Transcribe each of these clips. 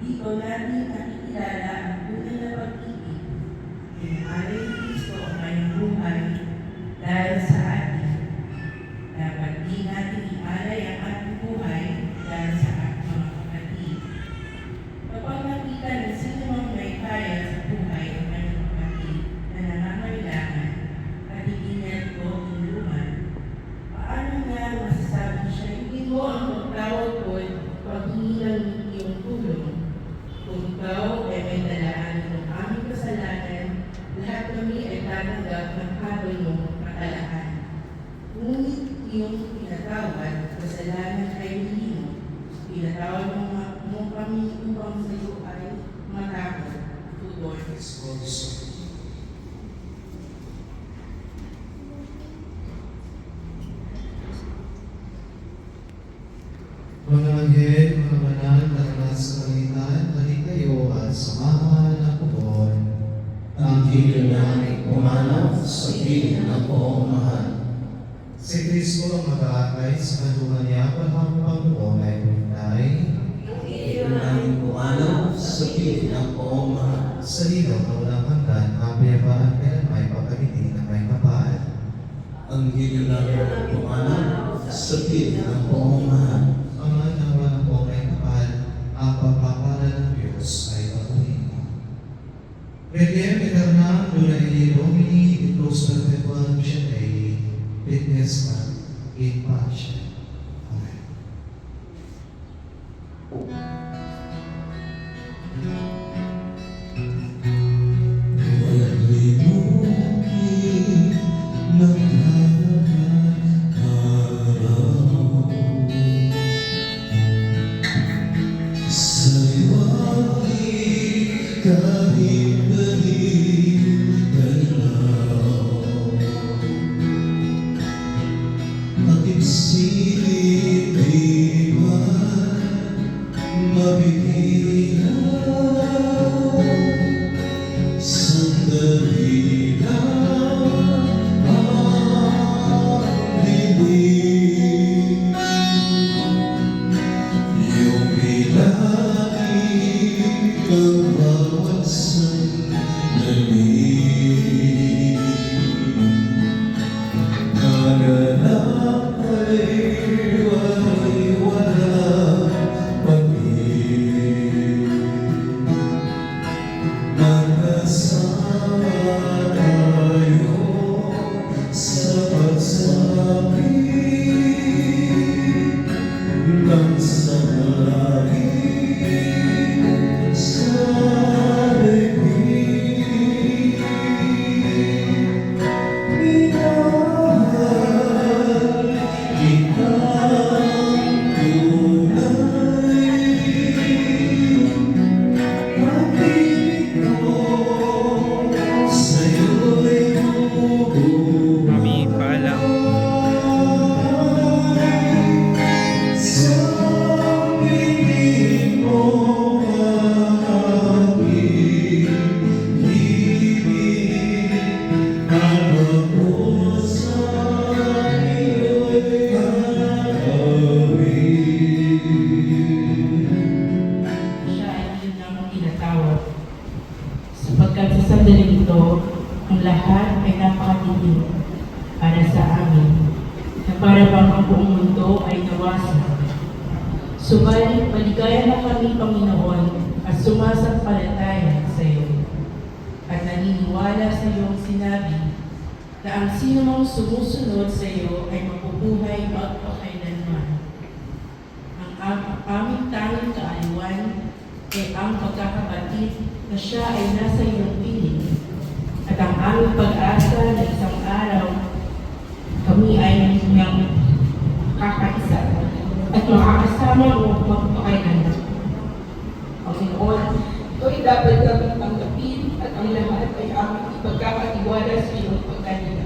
Dito natin nakikilala ang tunay na pag-ibig. Pinangalan ni Kristo ang kanyang buhay dahil sa atin. Dapat din natin ialay ang ating buhay dahil sa ating mga kapatid. Kapag nakita ng sino mang may kaya sa buhay ang kanyang kapatid na nangangailangan at hindi niya ito tinulungan, paano nga masasabi siya, hindi mo ang magtawag ko paghingi ng iyong tulong? Kung ikaw ay may dalaan ng aming kasalanan, lahat kami ay tatanggap ng habol mong katalaan. Ngunit iyong pinatawad, kasalanan ay hindi mo. Pinatawad mo kami upang sa iyo ay matakot. Tugon. Mga anghel, mga banal na nasa kalangitan, halika kayo at samahan ang pugon. Ang hilo namin pumanaw sa piling ng poong mahal. Si Kristo ang mag-aakay sa kanlungan ni Abraham Panginoon ay pumitay. Ang hilo namin pumanaw sa piling ng poong mahal. Sa ligaw na walang hanggan, kapayapaan kailan may pagkabiti na may kapal. Ang hilo namin pumanaw sa piling ng poong mahal. Ang nawa ng poong may kapal, ang pagpapala ng Diyos ay patuloy. Requiem eterna, luna ili Domini, et plus perpetuam Dei, et nesca, in pace. Amen. Walang limutin ng araw. Sa liwanag kahit balik-balik ating silid di man mabigyan. Sandali lang ang dilim, iyong bilangin ang bawat sandali. Naganap ay walang pag-ibig. Magkasama tayo sapagkat sa sandaling ito, ang lahat ay napakatitig para sa amin, na para bang ang buong mundo ay nawasak. Subalit, maligaya na kami, Panginoon, at sumasampalataya sa iyo, at naniniwala sa iyong sinabi na ang sino mang sumusunod sa iyo ay mabubuhay magpakailanman. Ang aming tanging kaaliwan ay ang pagkakabatid na siya ay nasa iyong piling, at ang aming pag-asa na isang araw kami ay niyang kakaisa at makakasama o magpakailanman. Panginoon, ito ay dapat kami tanggapin at ang lahat ay aming ipagkakatiwala sa iyong pagkanila.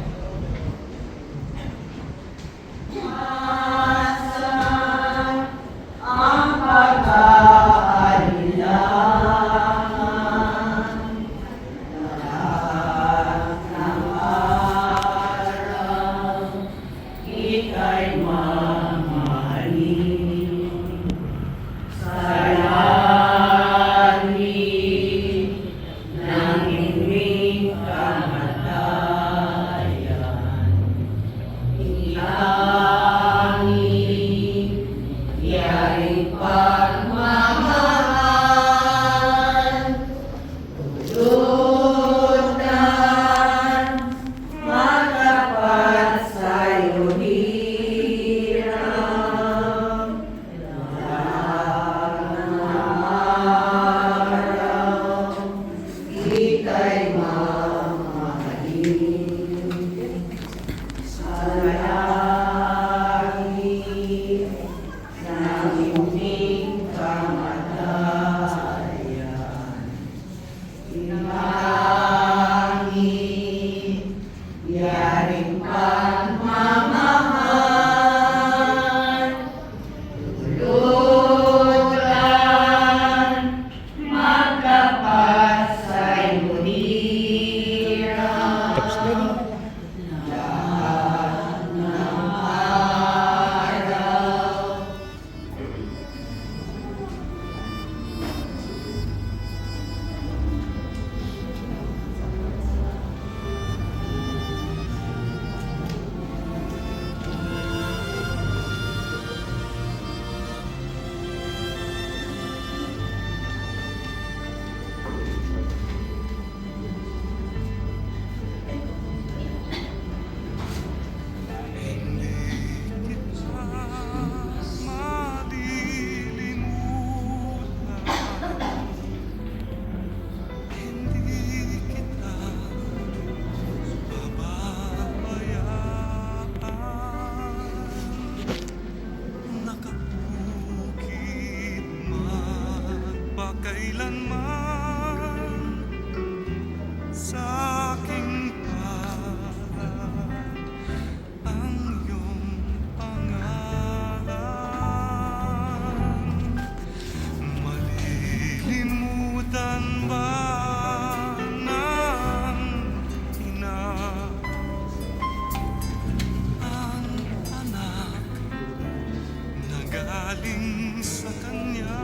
Galing sa kanya,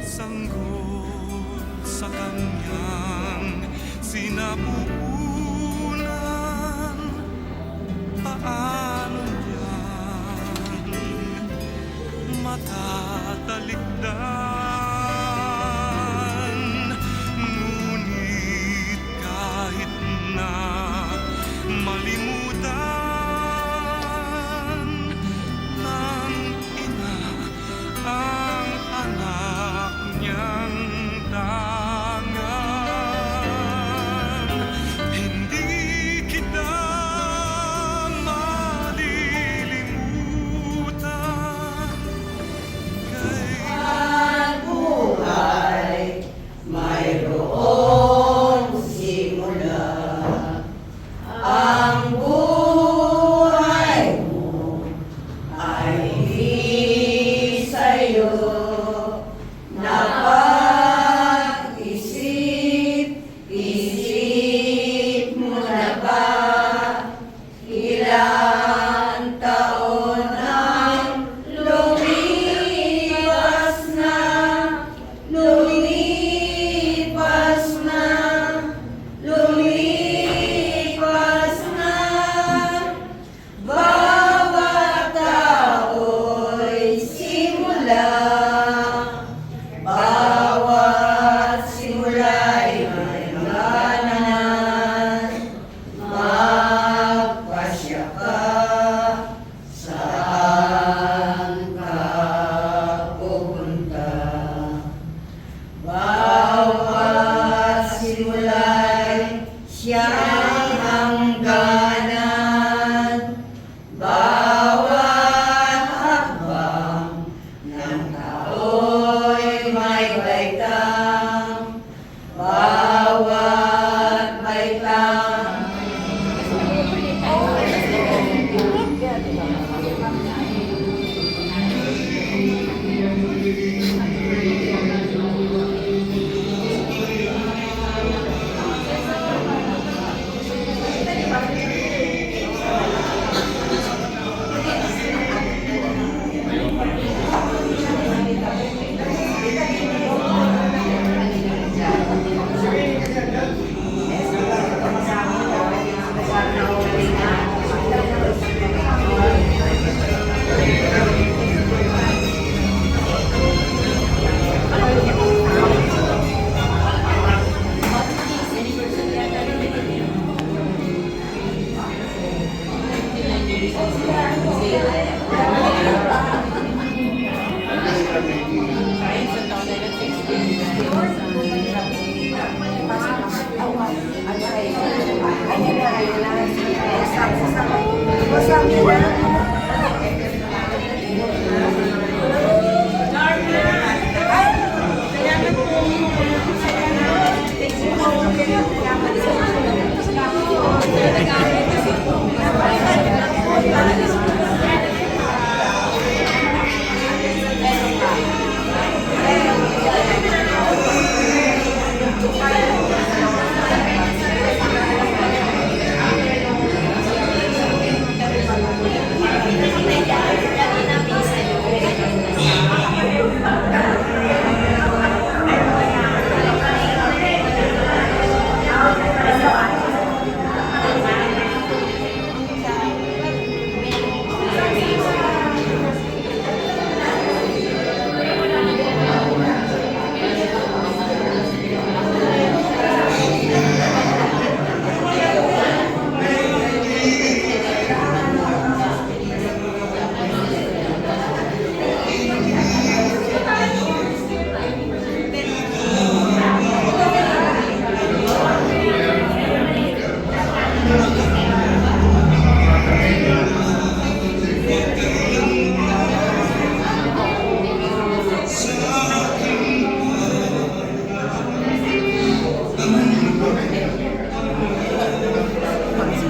sanggol sa kanyang sinapupunan. Paano yan matatalikdan? Ngunit kahit na malimutan ang anak niyang tangan, hindi kita malilimutan. Ang buhay mayroon simula. Ang buhay mo ay di sa'yo. Napag-isip mo na ba ilang taon ang lumipas na, lumipas bawat baitang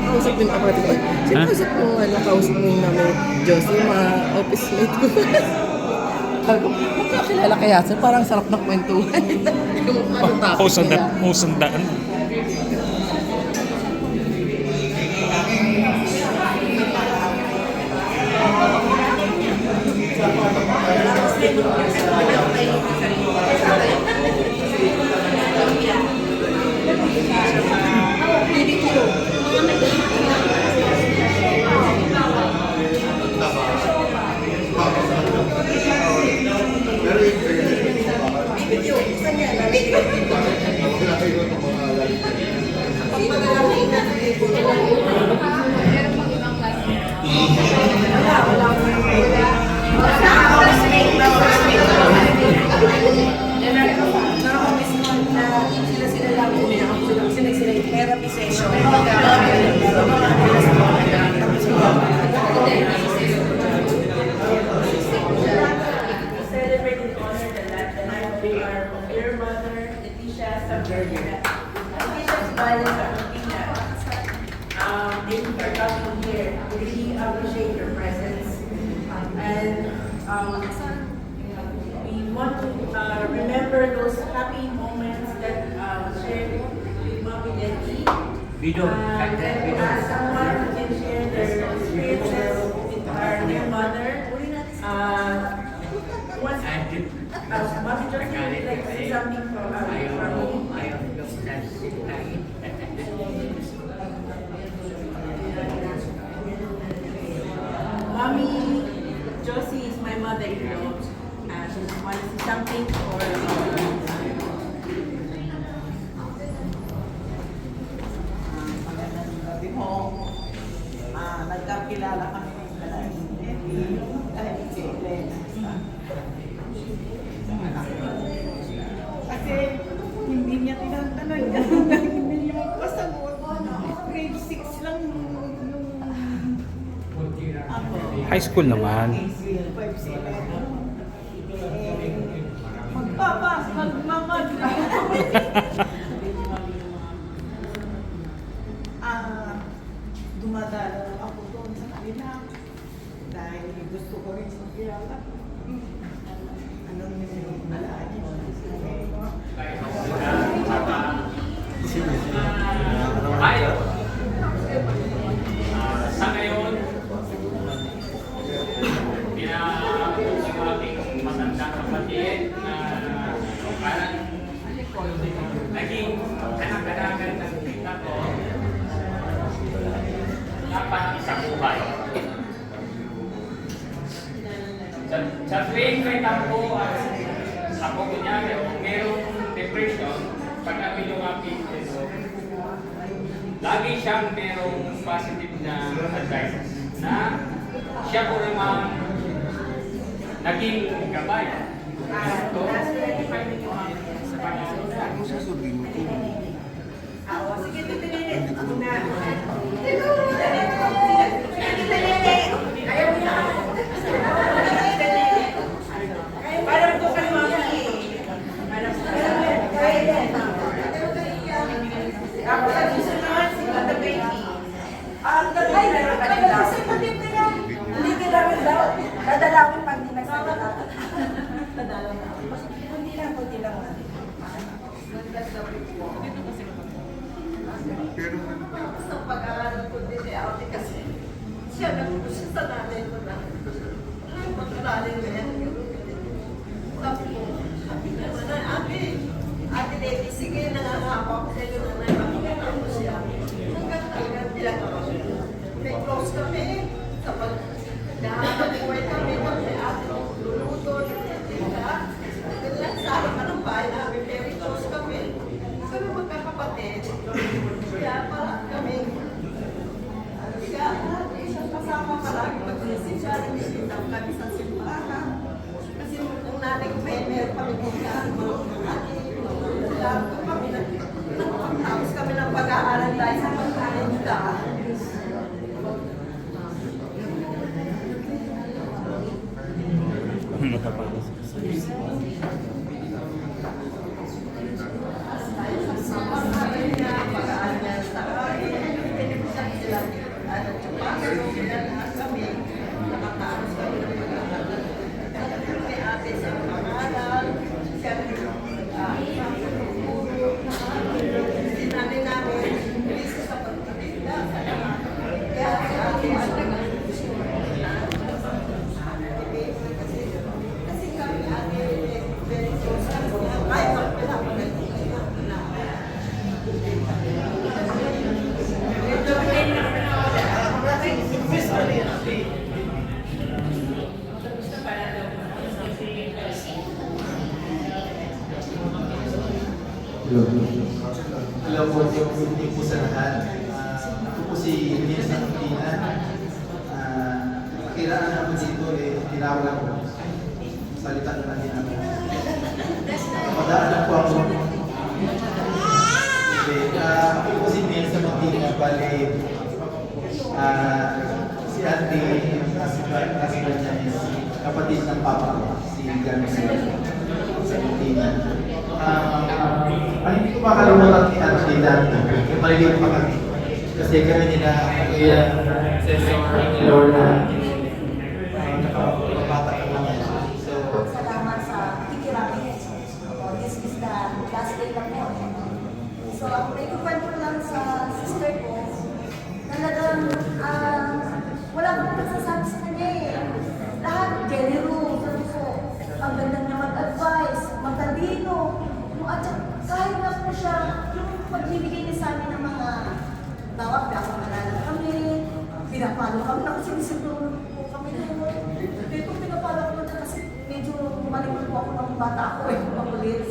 Kausap din ako natin. Sino kausap mo, kausap mo yung namin, Josie, mga office mate ko. Sabi ko, magkakilala kaya sir, parang sarap ng kwentuhan. Yung ano topic nila. Sandaan. Therapy session. Celebrate and honor the life of our dear mother, Leticia Sabrina. Leticia's violence Argentina. Thank you for coming here. We really appreciate your presence. And we want to remember those happy moments that shared with Mommy Letty. Someone who can share their experiences with our dear mother. Mommy Josie, would you like to say something from me? Mommy Josie is my mother-in-law. She just wants to say something for Magandang gabi mo. Nagkakilala kami ng si Elena. Kasi hindi niya tinatanong hindi niya mapasagot. Grade 6 lang yung ako. High school naman. Magmamad tuwing may tampo at ako kunyari, kung merong depression, pag kami lumapit ito, lagi siyang merong positive na advice na siya po naman naging gabay. So, Sige, titilili. Na. Ayaw niya. Parang ko kayo mga ako sa susunod, si Tata Becky. Ang tatay na rin kanila. Hindi kailangan daw. Dadalawin pag di nagsalita. Kunti lang. Sa pag-aaral ko din ni Ate kasi siya nagpuso sa nanay ko na mag-aaral na yan. Tapos, sabi naman na, Ate Lady, sige, nangangako ako sa iyo na nakakita ko siya. Hanggang talagang bilang ako. May close kami. Kapag nakakabuhay kami, kasi ate luluto, sa akin ng bahay namin, very close kami. Kami magkakapatid. Kaya parang kami, isang kasama palagi mag-sinsyarin kami sa simbahan. Kasi kung nanay ko meron kami tapos kami ng pag-aaral dahil sa pagkain ka. Hello po, good evening po sa lahat. Ito po si Nils Antina. Nakiraan naman dito, tinawag ako. Salita na natin ako. Padaanan po ako. Ako po si Nils Antina. Bale, si Ate, kasi niya is kapatid ng papa ko, si Gano Antina. Hindi ko makalimutan ni Ate Dante, yung maliliit pa kami. Kasi kami nila, Kuya Cesar, ni Lorna, nakapagpapata ka naman. So, Salamat sa kikirami. This is the last day lang po. So, ang naikukwento lang sa sister ko, talagang wala akong nagsasabi sa kanya eh. Lahat, generous, ang ganda niya mag-advise, matalino. At kahit na po siya, yung pagbibigay niya sa amin ng mga tawag, pinapaalala kami, pinapalo kami, ako sinisinturo po kami doon. Dito pinapalo ko na kasi medyo malimot po ako ng bata ako makulit.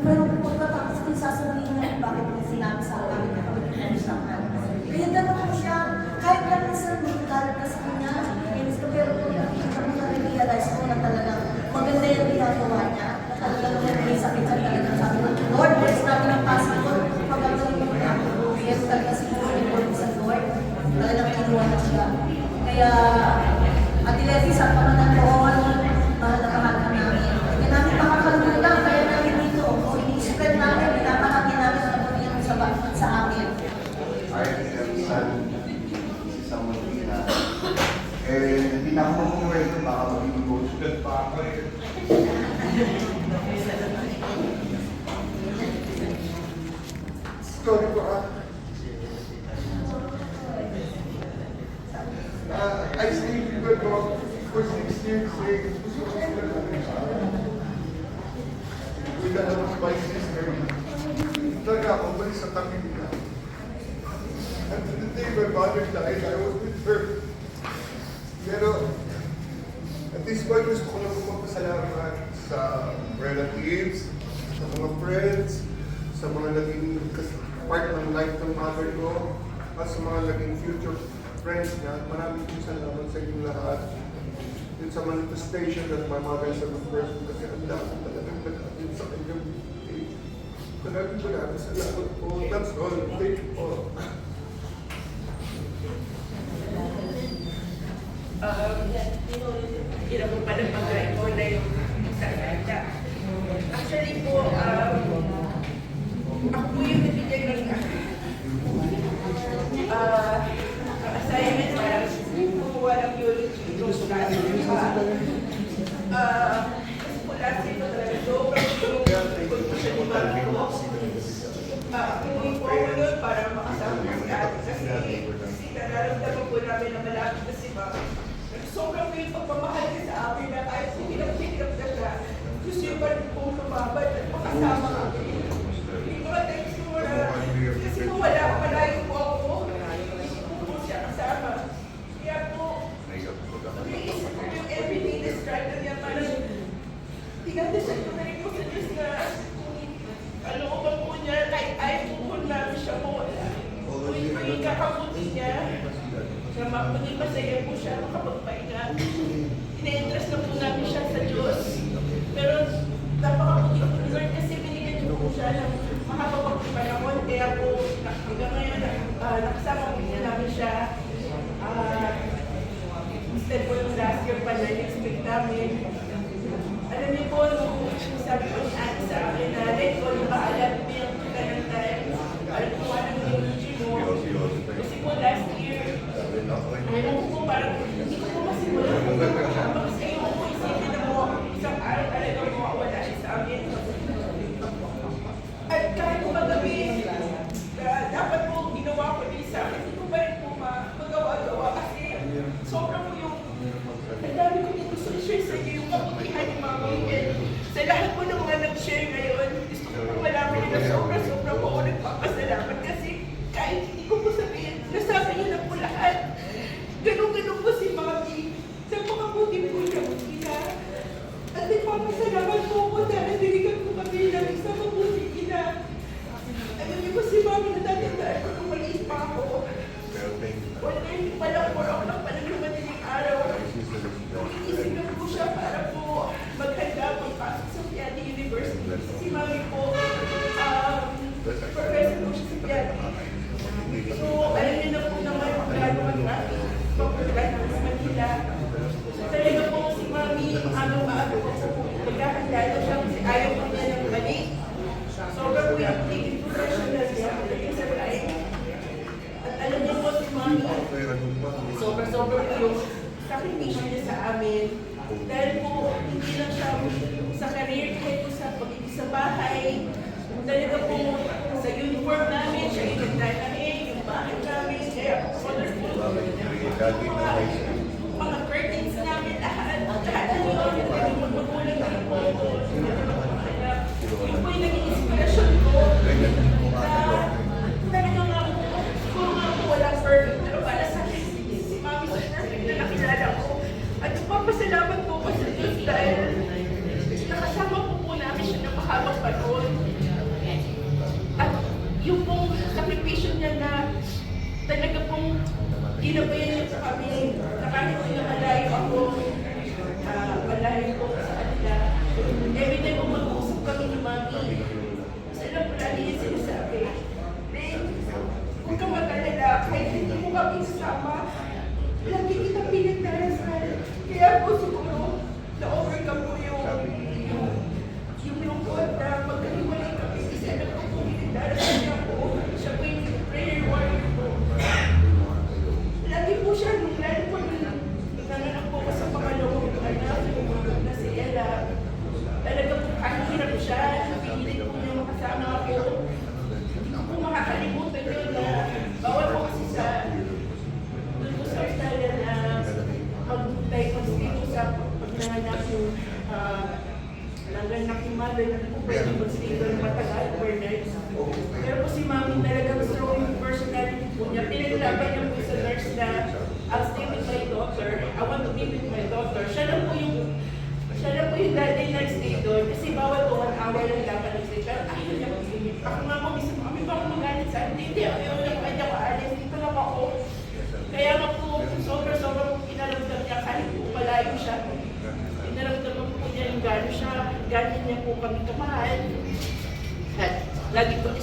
Pero pagkatapos ko sasabihin niya, bakit niya sinabi sa akin na kami pinag-usapan. Kaya gano'n po siya, kahit lang minsan magagalit ka sa kanya, pero kung na-realize ko na talagang maganda yung ginagawa niya, talagang may sakit siya talagang sabi ko, Lord, bless namin ang passport, pagkagaling mo na ako, yes, talaga siguro yung Lord sa Lord, talagang kinuha na siya. Kaya, Ate Leti, sa pamanan doon, mahal na mahal ka namin. Kaya namin makakalimutan, kaya namin dito, o iniisukan namin, pinapahagin namin sa pagkakas sa amin. Hindi na ako mag-uwento, baka magiging ghost pa ako eh. Sorry po I stayed with God for 6 years straight. With the help of my sister. Talaga ako, balik sa tabi nila. And the day my mother died, I was with her. Pero, at this point, was relatives, sa mga friends, sa mga naging part ng life ng mother ko, at sa mga naging future friends niya. Maraming salamat sa inyong lahat. Yun sa manifestation that my mother is a good person kasi ang dami talagang nag-atin sa kanyang faith. Maraming salamat po. That's all. Thank you po. Hirap mo pala pag-iko na yung sarada. Actually po, ako po yung nabigyan ng assignment para kumuha ng biology itong klase. Kasi po last year ko talaga sobrang condition ni mami ko. Umuwi po ako nun para makasama si ate kasi nararamdaman po namin na malapit na si mami. Sobrang may pagmamahal niya sa amin na kahit hinap na siya, gusto yung pa rin pong lumabad at makasama kami. Hindi ko na-text mo na, kasi kung wala, malayo po ako, hindi po siya kasama. Kaya po, naisip ko yung everyday na struggle niya, parang tinadasal ko na rin po sa Diyos na ano ko ba po niya, kahit ayaw po namin siya po, kung kakabuti niya, na maging masaya po siya, makapagpahinga. Ina-interest na po namin siya sa Diyos. Pero napakabuti po ni Lord kasi binigyan niyo po siya ng makapagpag panahon. Kaya po hanggang ngayon nakasama po namin siya. Instead po yung last year pa na expect namin. Alam niyo po, nung sabi ko ni Ate sa akin na let ko yung kaalam bilang kita ng time. Alam ko anong biology mo. Kasi po last year, alam ko parang hindi ko po masimula kung kasi ayoko po isipin na mo isang araw talaga mawawala siya sa amin. At kahit po magabi, dapat po ginawa ko din sa akin, hindi ko pa rin po magawa-gawa kasi sobrang po yung ang dami ko din gusto i-share sa inyo yung kabutihan ni Mami. And sa lahat po ng mga nag-share ngayon, gusto ko po malaman nila sobra-sobra po ako nagpapasalamat kasi kahit hindi ko po sabihin, nasabi niyo na po lahat. Ganun-ganun po si Mami. Sa pakabuti po niya. At nagpapasalamat po ako dahil nabirigan po kami ng isang mabuting ina. Alam niyo po si Mami na tatandaan ko nung maliit pa ako. One time, palang 4 o'clock pa lang lumating yung araw. Inisip na po siya para po maghanda pagpasok sa Piatti University. Si Mami po, professor po siya sa Piatti. So, alam niyo na po naman kung gaano mag-traffic papunta ng Manila. Talaga po si Mami, maaga po maghahanda na siya kasi ayaw po niya ng balik. Sobrang po yung tigil professional niya pagdating sa time. At alam niyo po si Mami, sobrang po yung sakripisyo niya sa amin. Dahil po, hindi lang siya sa career, kahit po sa pagiging sa bahay. Talaga po sa uniform namin, siya yung nagdalahin, yung bahay namin, kaya colorful. Mga curtains namin, lahat na yun, yung magmagulang din po. Yung po yung naging inspirasyon ko, na talaga nga po, siguro nga po walang perfect, pero para sa akin, si Mami sa perfect na nakilala ko. At papasalamat po ko sa Diyos dahil nakasama po namin siya na mahabang panahon. At yung pong sakripisyo niya na talaga pong ginabayan niya sa kami na kahit na malayo ako, malayo po sa kanila. Every time po mag-uusap kami ni Mami, sila po lagi niya sinasabi, Ray, huwag ka mag-alala, kahit hindi mo kami kasama, lagi kita pinagdarasal. Kaya po siguro, na-overcome po yung lungkot na magkahiwalay kami kasi alam ko po pinagdarasal niya po. Siya po yung prayer warrior po. Lagi po siya, lalo po nanganak po ko sa pangalawang anak, na si Ella. Talaga po kahit hirap siya, pinilit po niya makasama ako. Hindi ko po makakalimutan yun na bawal po kasi sa doon po sa Australia na mag-stay po sa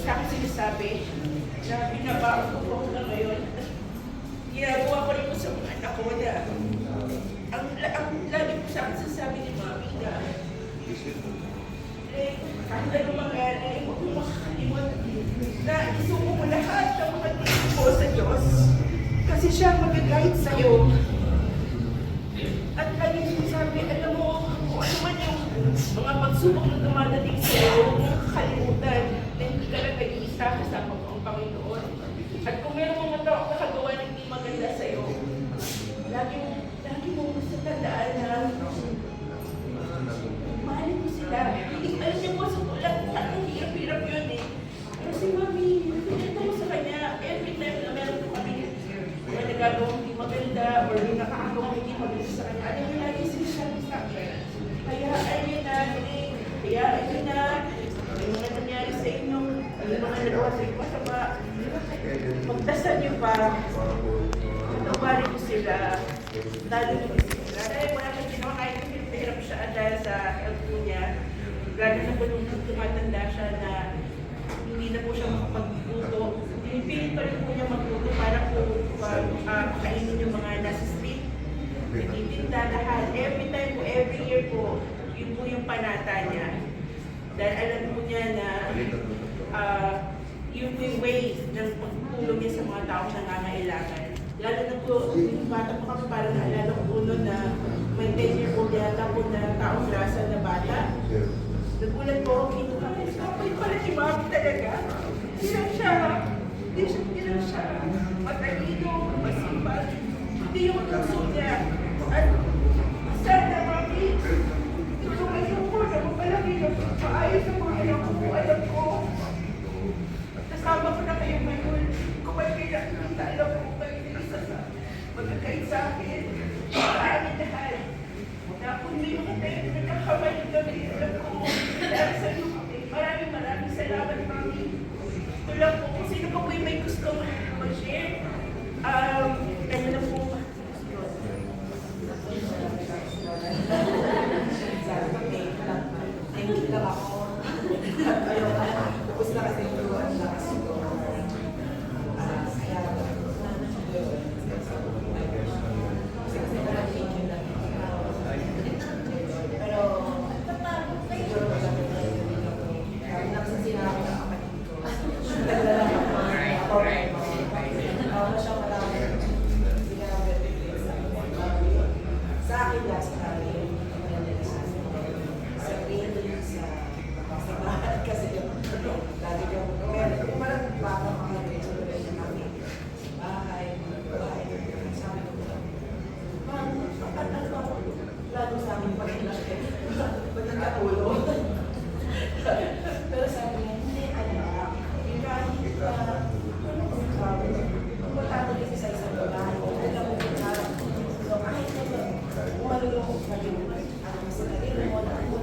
sa akin sinasabi na binabaon ko po hanggang ngayon. Ginagawa ko rin po sa mga anak ko na ang lagi po sa akin sinasabi ni Mami na kahit ano mangyari, huwag mo makakalimot na isuko mo lahat ng mga tingin mo sa Diyos. Kasi siya ang mag-guide sa'yo. At lagi sinasabi, alam mo, kung ano man yung mga pagsubok na dumadating sa'yo, huwag mong kakalimutan na hindi ka lang nag-iisa kasama mo ang Panginoon. At kung meron mga tao nakagawa na hindi maganda sa'yo, lagi mo gusto tandaan na mahalin mo sila. Alam niyo po, sa tulad, ang hirap-hirap yun eh. Pero si Mami, pinito ko sa kanya, every time na meron ko kami na nagagawang hindi maganda or yung nakakagawang hindi maganda sa kanya, alam niyo lagi sinasabi sa akin. Hayaan niyo na, hayaan niyo na, yung mga nangyari sa inyo, yung mga nagawa sa inyo masama, magdasal niyo pa, tawarin niyo sila, lalo niyo sila. Dahil wala kang ginawa kahit hirap siya dahil sa health po niya. Lalo na po nung tumatanda siya na hindi na po siya makapagluto. Pinipilit pa rin po niya magluto para po kainin yung mga nasa street. Nagtitinda lahat. Every time po, every year po, yun po yung panata niya. Dahil alam po niya na yun po yung way ng pagtulong niya sa mga taong nangangailangan. Lalo na po, yung bata po kami parang naalala ko po nun na may 10-year-old yata po na taong grasa na bata. Nagulat po ako, kinuha ko, kapay pala si Mami talaga. Hindi lang siya matalino, masipag. Hindi yung puso niya. At sana, Mami, tulungan niyo po na mapalaki na maayos ang mga anak ko. Alam ko, kasama ko na kayo ngayon. Kung may pinakita, alam ko kayo isa sa magkakait sa akin. Maraming lahat. Na kung may mga tayo na nagkakamali kami, alam ko, dahil sa iyo, maraming salamat, Mami. Ito lang po, kung sino pa po yung may gusto mag-share, kanya na po. Thank you lang ako. Ayun, tapos na kasi yung lakas ko. Lalo sa amin pag-ilaki. Ba't nagkatulong? Pero sabi niya, hindi, anak. Kahit kumatato kasi sa isang babae, alam mo kung harap ko. So kahit naman, kung malulungkot ka rin, sa kanila mo na ako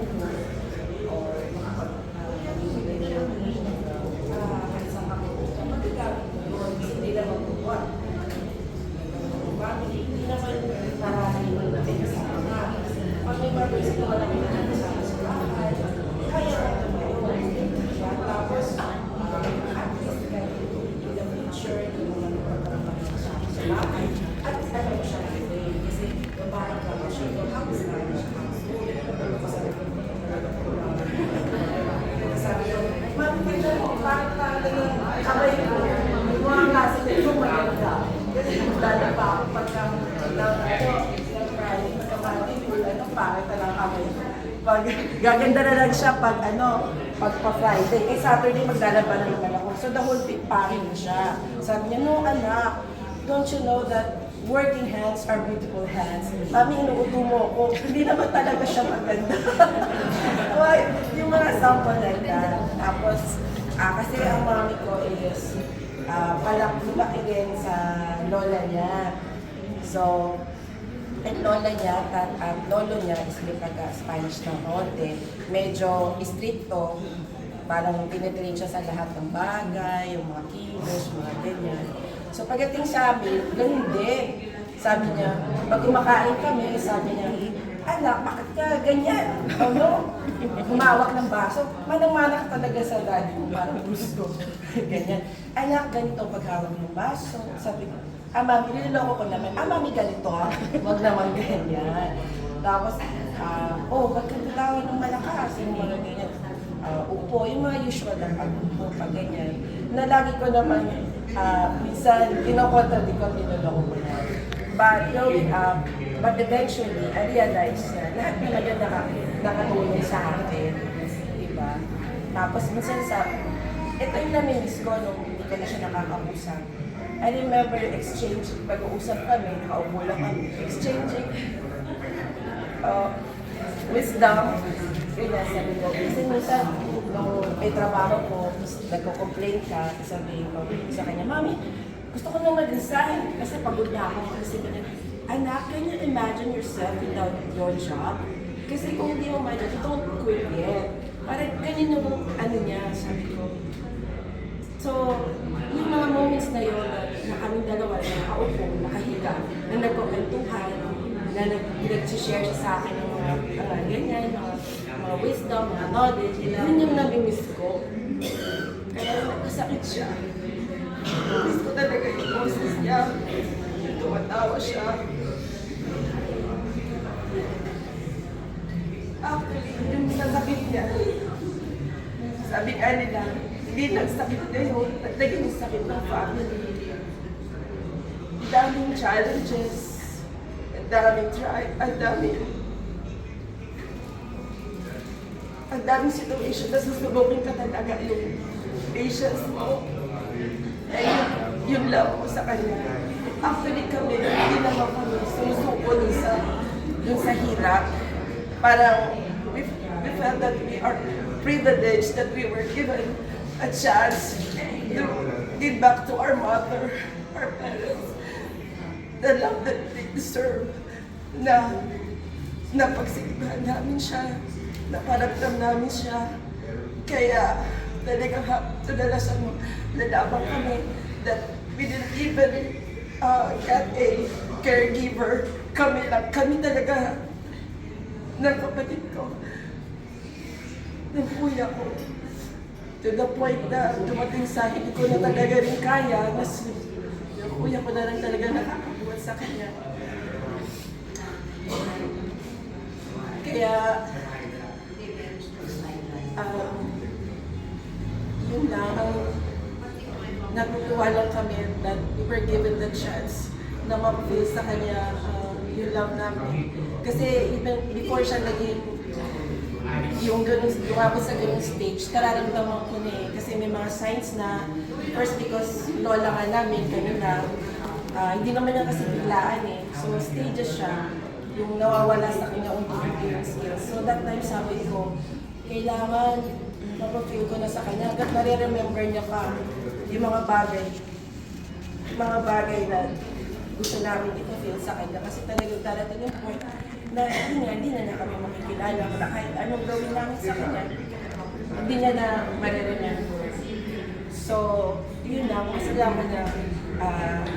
or makapag-ibig siya, kahit sa kakuha, magagamit mo yun, kasi hindi lang magbubuhat. Hindi naman marami mo natin sa mga. Pag may barbers na walang natin sa bahay, kaya natin yun. Tapos, at least kayo, in the future, yung mga nagpaparapan sa bahay, at alam mo siya natin, kasi babae ka mo siya, yung house na siya house. Sabi ko, mami, pwede mo, parang kamay ko, yung mga klase na yung maganda. Kasi dala pa ako pagka pangit na lang kami. Gaganda na lang siya pag pa-Friday. Kay Saturday maglalaban na naman ako. So the whole week pangit na siya. Sabi niya, no anak, don't you know that working hands are beautiful hands? Mami, inuuto mo ko. Hindi naman talaga siya maganda. Yung mga sample like that. Tapos, kasi ang mami ko is lumaki din sa lola niya. So, at lolo niya is may taga-Spanish na konti. Medyo stricto, parang tinitrain siya sa lahat ng bagay, yung mga kilos, mga ganyan. So pagdating sa amin, ganun din. Sabi niya, pag kumakain kami, sabi niya, anak, bakit ka ganyan? Ano? Humawak ng baso. Manang-mana ka talaga sa daddy mo, parang gusto. Ganyan. Anak, ganito paghawak ng baso. Sabi ko, mami, niloloko ko naman. Mami, ganito ha. Huwag naman ganyan. Tapos, ba't ka tatawa ng malakas? Yung mga ganyan. Upo, yung mga usual na pag-upo, pag ganyan. Na lagi ko naman, minsan, kinokontradi ko, niloloko ko na. But growing up, but eventually, I realized na lahat naman yun nakatulong sa akin. Diba? Tapos minsan ito yung namimiss ko nung hindi ko na siya nakakausap. I remember exchange, pag-uusap kami, nakaupo lang kami, exchanging wisdom. Yun na, sabi ko, kasi minsan, nung may trabaho ko, nagko-complain ka, sasabihin ko sa kanya, Mami, gusto ko nang mag-resign kasi pagod na ako. Kasi anak, can you imagine yourself without your job? Kasi kung hindi mo ma-job, don't quit yet. Parang ganyan yung niya, sabi ko. So, yung mga moments na yun, na kaming dalawa na nakaupo, nakahiga, na nagkukwentuhan, na nag-share siya sa akin ng mga ganyan, mga wisdom, mga knowledge, yun yung nami-miss ko. Kaya nagkasakit siya. Miss ko talaga yung boses niya. Tumatawa siya. Actually, yung sasakit niya, sabi nga nila, hindi nagsakit na yun, naging sakit ng family. Daming challenges, daming ang daming situation na susubukin ka talaga yung patience mo. Yun lang po sa kanya. Actually kami, hindi naman kami sumusuko dun sa hirap. Parang we felt that we are privileged that we were given a chance to give back to our mother, our parents, the love that they deserve. Na pagsigahan namin siya, naparamdam namin siya. Kaya talagang kadalasan mo, lalabang kami that we didn't even get a caregiver. Kami talaga ng kapatid ko, ng kuya ko. To the point na dumating sa hindi ko na talaga rin kaya, mas yung kuya ko na lang talaga nakakabuhat sa kanya. Kaya, yun lang, natutuwa lang kami that we were given the chance na ma-feel sa kanya yung love namin. Kasi even before siya naging yung lumabas sa ganung stage, nararamdaman ko na eh. Kasi may mga signs na, first because lola nga namin kanina, hindi naman niya kasi biglaan eh. So stages siya, yung nawawala sa kanya unti-unti yung skills. So that time sabi ko, kailangan mapag-feel ko na sa kanya, hanggat nare-remember niya pa yung mga bagay na gusto namin ito-feel sa kanya. Kasi talagang darating yung point na hindi na kami makikilala. Kahit anong gawin namin sa kanya, hindi niya na mareremember. So, yun lang, masalamat na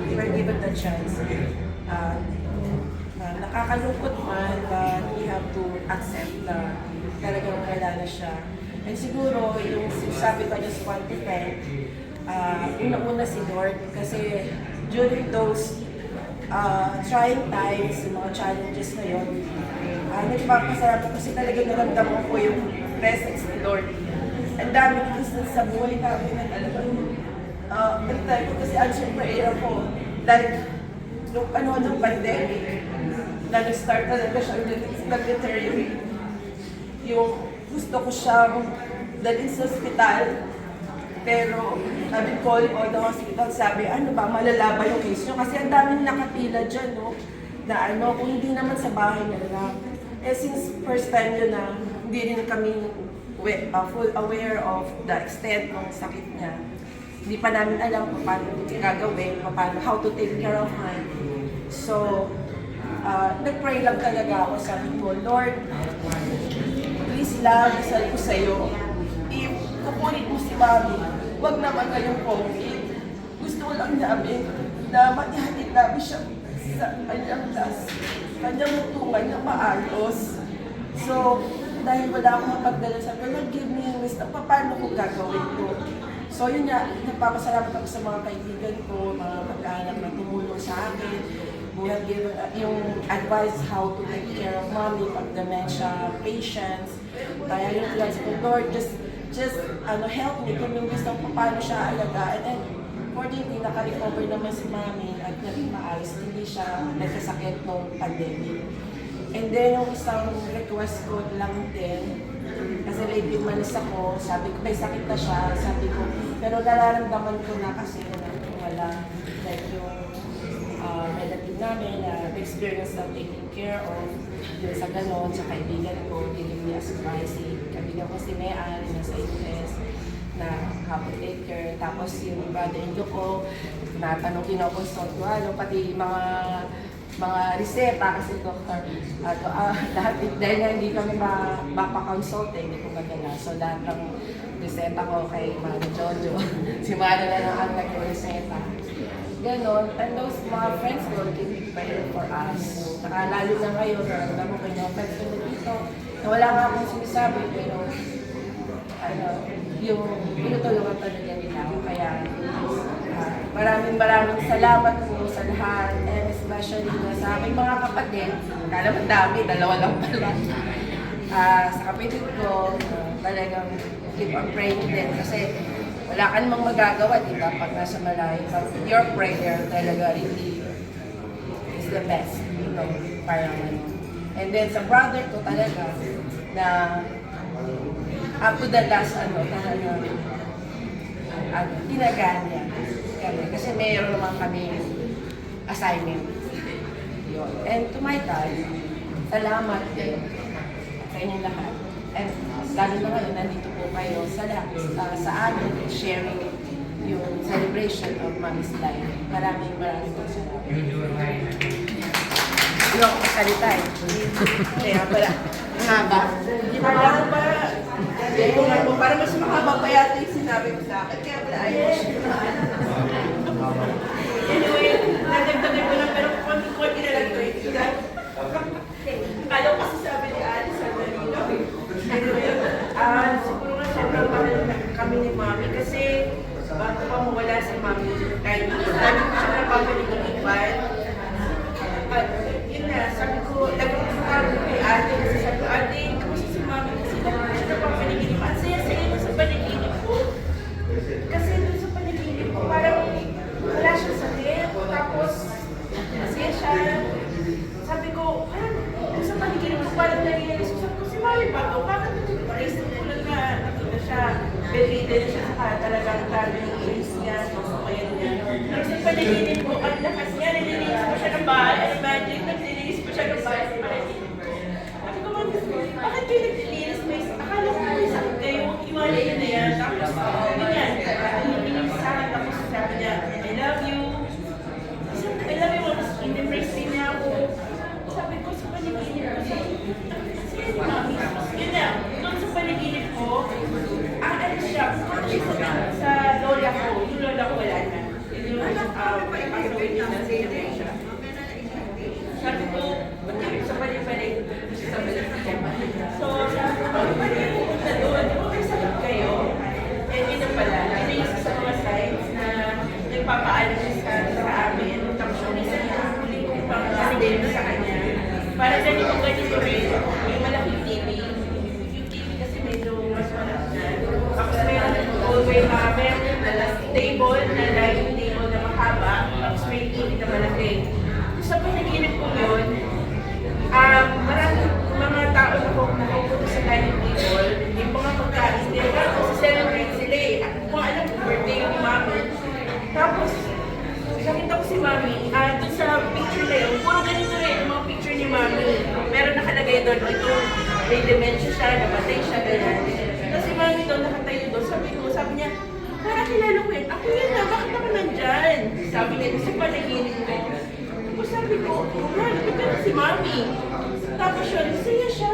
we were given the chance. Nakakalungkot man, but we have to accept na talagang kilala siya. And siguro, yung sabi ko niya sa 1 to 10, una-una si Lord kasi during those trying times, yung mga challenges na yun, nagpapasalamat kasi talagang naramdaman ko yung presence ni Lord. Ang dami instance sa buhay namin na talagang ang time ko kasi answer prayer ako. Like, nung ng pandemic, na nag-start talaga siya nag-deteriorate. Yung gusto ko siyang dalhin sa ospital, pero I've been calling all the hospital, sabi, ano ba, malala ba yung case nyo? Kasi ang daming nakapila dyan, no? Na kung hindi naman sa bahay na lang. Eh, since first time yun na, hindi rin kami full aware of the extent ng sakit niya. Hindi pa namin alam kung paano gagawin, how to take care of her. So, nag-pray lang talaga ako, sabi ko, Lord, please lang, dasal ko sa'yo. If kukunin mo si Mami, huwag naman kayong COVID. Gusto lang namin na matihatid namin siya sa kanyang last kanyang mutungan na maayos. So, dahil wala akong mapagdala sa kanya, give me a list of paano ko gagawin ko. So yun nga, nagpapasalamat ako sa mga kaibigan ko, mga pag-aanak na tumulong sa akin, who have given yung advice how to take care of mommy, pag dementia, patience. Kaya yung plans ko, Lord, just help me kung yung wisdom kung paano siya alagaan. And fortunately, naka-recover naman si mommy at naging maayos, hindi siya nagkasakit nung pandemic. And then yung isang request ko lang din, kasi lately malis ako, sabi ko, may sakit na siya, sabi ko, pero nararamdaman ko na kasi na wala, like yung relative namin na experience na taking care of, yun sa ganon, sa kaibigan ko, giving me a surprise, kaibigan ko si Mean, nasa US, na couple take care, tapos yung brother-in-law ko, tinatanong, kinoconsult ko, pati mga reseta kasi doktor, lahat dahil nga hindi kami mapakonsult hindi ko madala. So lahat ng reseta ko kay Mano Jojo, si Mano na lang ang nag-reseta. Ganon, and those mga friends ko give prayer for us. Saka lalo na ngayon, alam mo kayo, friends ko na dito, na wala nga akong sinasabi, pero yung pinutulungan talaga nila ako. Kaya maraming salamat po sa lahat, and especially na sa aking mga kapatid. Kala mo dami, dalawa lang pala. Sa kapatid ko, talagang keep on praying din kasi wala ka namang magagawa, di ba, pag nasa malayo. But your prayer talaga really is the best, you know, parang And then sa brother ko talaga, na up to the last, talaga, tinagaan niya. Kasi mayroon naman kami assignment. Yun. And to my dad, salamat din sa inyong lahat. And lalo na ngayon, nandito po kayo sa amin, sharing yung celebration of Mommy's life. Maraming salamat. Hindi ako kasalita eh. Kaya pala, mahaba. Hindi mahaba. Para mas mahaba pa yata yung sinabi ko sa akin. Kaya pala, ayos. Anyway, nadagdagan ko lang, pero konti-konti na lang ito. Kala ko kasi sabi ni Alice sa Danilo. Anyway, siguro nga sobrang mahal kami ni Mami kasi bago pa mawala si Mami, kahit sabi ko siya na pabalik ng iban. At yun na, sabi ko, nagpapakaro ko kay ate kasi sabi ko, ate, kamusta si Mami kasi nagpapakaro siya na pabalik. Ang saya-saya ko sa panaginip ko. Kasi doon sa panaginip ko, parang wala siyang sakit. Tapos, masaya siya. Sabi ko, parang doon sa panaginip ko, parang nariyalis ko. Sabi ko, si Mami ba ito? Bakit nag-raise ko lang na nakita siya, bedridden siya, saka talagang traveling race niya, susukayan niya. Pero sa panaginip ko, ang lakas niya, nililinis ko siya ng bahay. Imagine, naglilinis ko siya ng bahay sa panaginip ko. Sabi ko, Mami, bakit kayo naglilinis? Akala ko may sakit kayo, iwala yun na yan. Tapos, ganyan, nililinis sa akin, tapos sabi niya, I love you. I love you, tapos in-embrace din niya ako. Sabi ko, sa panaginip ko, sige, Mami. Yun na, doon sa panaginip ko, ano siya, pumunta siya sa lola ko. Yung lola ko wala na. Yung pag-awin niya na celebration. Sabi ko, ba't kayo sa balik-balik? Sa balik-balik. So, sabi ko, ba't kayo pumunta doon? Di ba may sakit kayo? And yun na pala, inaisip sa mga sites na nagpapaalam siya sa amin. Tapos yung isa niya, huli kong pang-send sa kanya. Para ganito rin, may malaking TV. Yung TV kasi medyo mas malaki na. Tapos mayroon table na dining table na mahaba. Tapos may TV na malaki. Sa panaginip ko yun, maraming mga tao na pupunta sa dining table, yung mga pagkain din, tapos celebrate sila eh. At kung alam ko, birthday yung Mami. Tapos, nakita ko si Mami, doon sa picture na yun, puro ganito rin yung mga picture ni Mami. Meron nakalagay doon, ito, may dementia siya, namatay siya, gano'n. Tapos si Mami doon, nakatayo doon, sabi niya, parang kilala ko yun, ako yun na, bakit ako nandyan? Sabi niya, sa panaginip ko. Tapos sabi ko, bakit ka si Mami? Tapos yun, siya siya,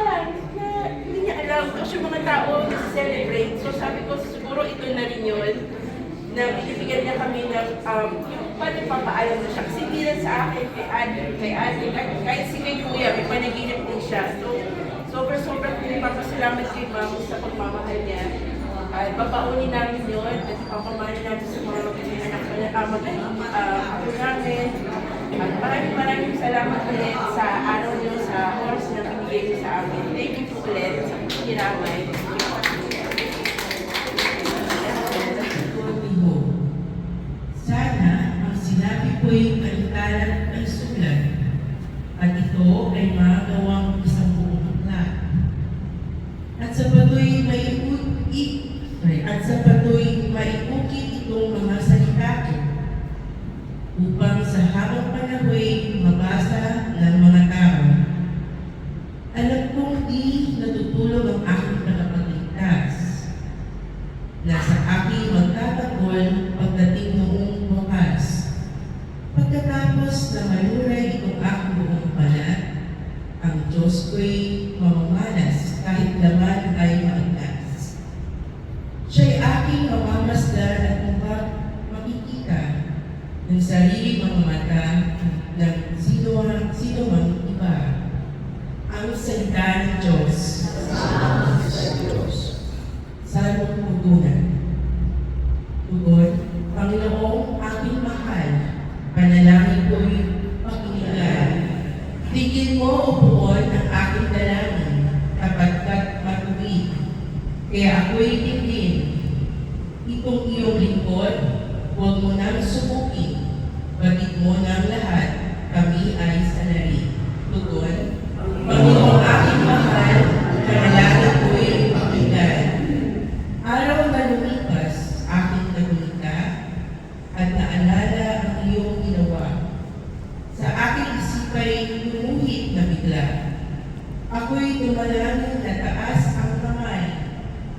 na hindi niya alam, kasi yung mga tao nasa-celebrate. So sabi ko, siguro ito na rin yun. na binibigyan niya kami ng yung panipapaalam na siya. Kasi bilang sa akin, kay ate, kahit si kay kuya, may panaginip din siya. So, sobrang pinapasalamat kay ma'am sa pagmamahal niya. At babaunin namin yun, at ipapamahal namin sa mga anak ako namin. At maraming salamat ulit sa araw niyo, sa oras na binigay niyo sa amin. Thank you po ulit sa pagkiramay. Sana ang sinabi ko'y kaitalan ay sulat at ito ay magawang isang buong aklat. At sa patuloy maiukit itong mga salita ko upang sa habang panahoy mabasa ng mga tao. Alam kong di natutulog ang aking tagapagligtas na sa aking magtatagol pagdating noong wakas. Pagkatapos na maluray itong aking buong balat, ang Diyos ko'y mamamalas kahit laman ay maagkas. Siya'y aking mamamasdan at makikita ng sarili mga mata ng sino mang iba. Ang salita ng Diyos. Salmong Pugunan. Tugon, Panginoong aking mahal, panalangin ko'y pakinggan. Tigil mo o buon ang aking dalangin, kapagkat matuwid. Kaya ako'y tingin. Itong iyong lingkod, huwag mo nang subukin. Batid mo ng lahat, kami ay salari. Tugon, Panginoong aking mahal, panalangin ko'y pakinggan. Araw na lumipas, aking nagulita at naalala ang iyong ginawa. Sa aking isipay lumuhit na bigla. Ako'y dumalangin na taas ang kamay,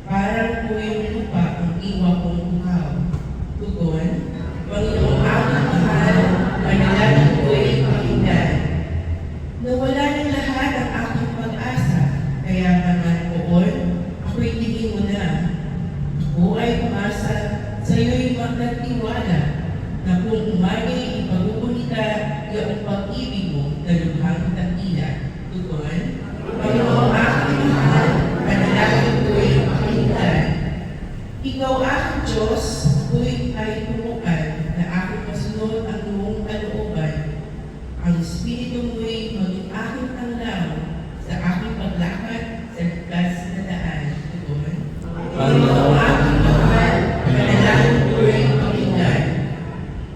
parang tuyong lupa ang iwa kong uhaw. Tugon, Panginoong aking mahal, panalangin ko'y pakinggan. Nawala ng lahat ang aking pag-asa, kaya naman poon, ako'y tingin mo na. Ako ay umasa sa iyo'y magkatiwala na kung umagay ipagkukunita iyong pag-ibig mo na lubhang takila. Tugon, Panginoong aking mahal, panalangin ko'y pakinggan. Ikaw aking Diyos, ako'y ay tumukan na aking masunod ang iyong kalooban. Ang Espiritu mo'y maging aking tanglaw sa aking paglakad sa likas na daan. Tugon, Panginoong aking mahal, panalangin ko'y pakinggan.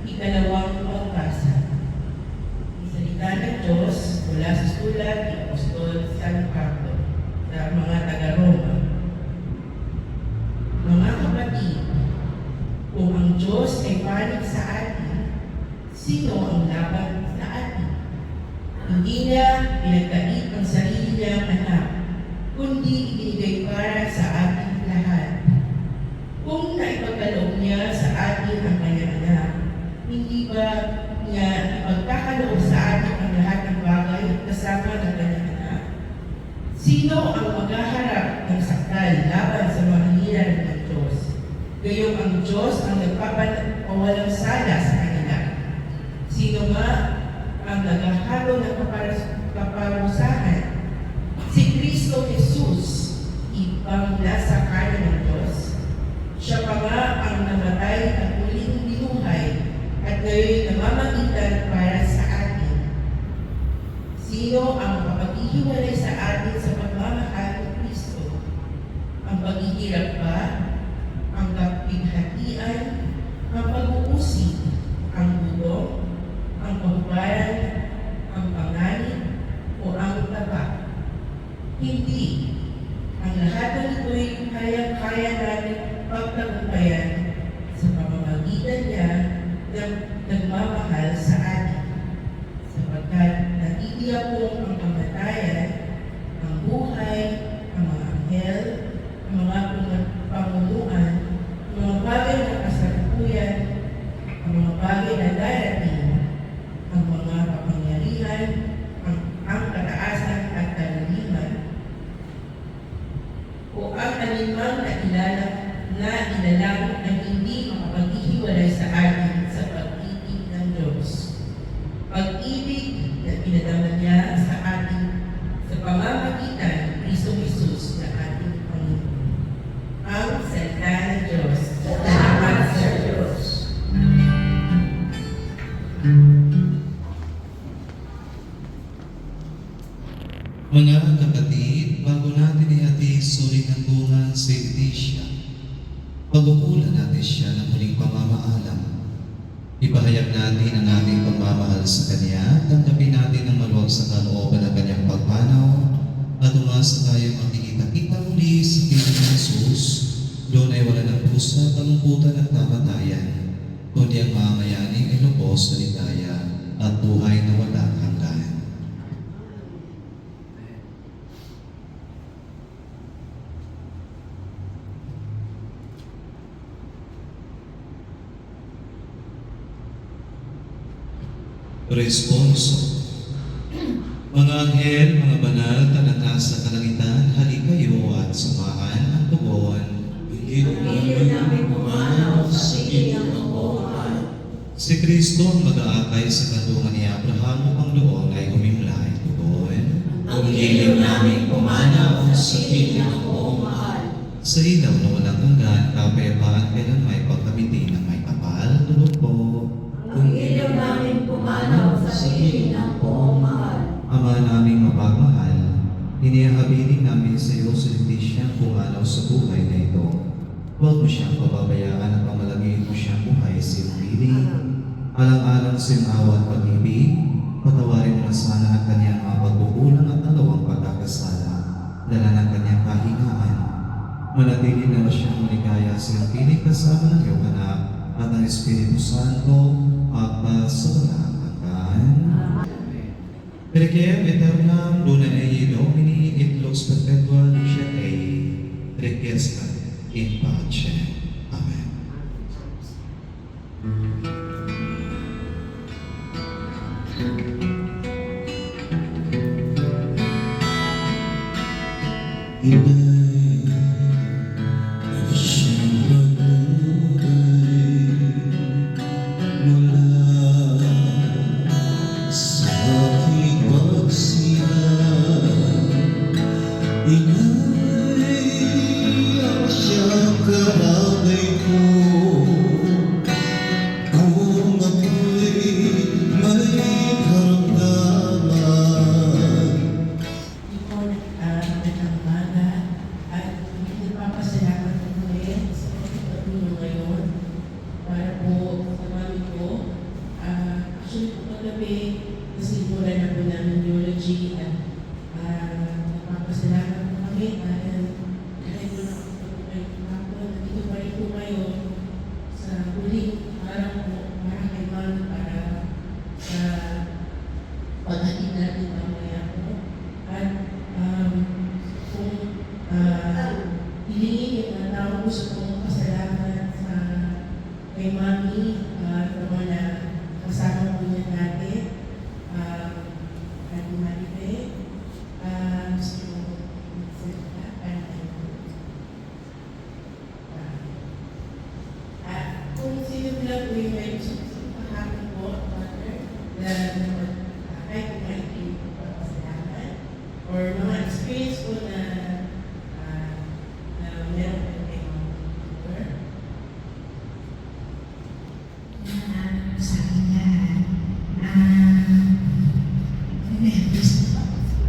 Ikalawang pagbasa. Isalita ng Diyos mula sa sulat ni Apostol San Pablo sa mga taga-Roma. Mga kapatid, kung ang Diyos ay panig sa atin, sino ang laban sa atin? Hindi niya pinagkait ang sarili niyang anak, kundi ibinigay para sa ating lahat. Kung naipagkaloob niya sa atin ang kanyang anak, hindi ba niya ipagkakaloob sa atin ang lahat ng bagay kasama ng kanyang anak? Sino ang maghaharap ng sakdal laban sa mga hiniran ng Diyos? Gayong ang Diyos ang nagpapawalang sala sa kanila. Sino nga ang naghahalo ng kaparusahan? Si Kristo Jesus, ibang nasa kanan ng Diyos. Siya pa nga ang namatay at muling binuhay at ngayon namamagitan para sa atin. Sino ang makapaghihiwalay sa atin sa pagmamahal ng Kristo? Ang paghihirap ba? Ang kapighatian? Ang pag-uusig? Ang gulo? Ang pagbaran? Ang panganib? O ang taba? Hindi. Ang lahat ng ito'y kaya natin pagtagumpayan sa pamamagitan niya ng nagmamahal sa atin. Sapagkat natitiyak kong ang kamatayan, ang buhay, ang mga anghel, ang mga pamunuan, ang mga bagay na kasalukuyan, ang mga bagay na darating, ang mga kapangyarihan, ang kataasan at kalaliman, o ang alinmang na ilalang na hindi makapaghihiwalay naghihiwalay sa atin sa pag-ibig ng Diyos. Pag-ibig na pinadama niya sa atin sa pamamagitan ng Kristong Jesus na ating Panginoon. Ang salita ng Diyos. Salamat sa Diyos. Mga kapatid, bago natin ihatid uling ang bunga sa iglesia, pagbukulan natin siya ng muling pamamaalam. Ipahayag natin ang ating pagmamahal sa Kanya, tanggapin natin ang maluwag sa kalooban ng Kanyang pagpanaw, at umasa tayong makikita-kita muli sa piling ng Jesus, doon ay wala ng pusa, kalungkutan at kamatayan, kundi ang mamayaning ay lubos na ligaya at buhay na walang hanggan. Responso. Mga anghel, mga banal, na nasa kalangitan, halik kayo at samahan ang tugon. Pagkilin namin pumanaw sa inyo ng buhay. Si Kristo ang mag-aakay sa kandungan ni Abraham upang doon ay humimlay tugon. Ang giliw namin pumanaw sa inyo ng buhay. Sa ilaw na walang hanggan, kapayapaan kailan may pagkamitin ng may kapal, tulog po. Ang giliw namin pumanaw sa inyo ng buhay. Ama naming mapagmahal, hinihabilin namin sa iyo sa siyang pumanaw sa buhay na ito. Huwag mo siyang pababayaan at pamalagin mo siyang buhay sa iyong piling. Alang-alang sa iyong awa at pag-ibig, patawarin mo na sana ang kanyang mga pagkukulang at dalawang pagkakasala, dala ng kanyang kahingaan. Manatili na siyang maligaya sa iyong piling kasama ng iyong anak at ang Espiritu Santo, Pagpa sa walang hanggan. Requiem aeternam luna ei Domini et lux perpetua lucia ei, requiescat in pace. Amen. Inay, siyang magbubay mula sa aking pagsilang. Inay, ang siyang karabay ko kung ako'y may karamdaman. Magandang umaga at nagpapasalamat ko rin sa pagpapatuloy ngayon para po sa mami ko. Actually po kagabi, nasimulan na po namin eulogy at nagpapasalamat po kami dahil kahit po nakapagpapatuloy po ako, nandito pa rin po ngayon sa huling araw po para kay mami para sa paghatid natin mamaya po. At kung hilingin yung tawag ko sa kong pasalamat sa kay Mami, sa mga kasama po niya dati, at Maribe, gusto ko magsalita, kung sino lang po yung may gusto pahapon po, Father, na kahit kung maitin po pasalamat, or mga experience ko na meron ko kay Mami. Sa akin lahat, nervous na ako.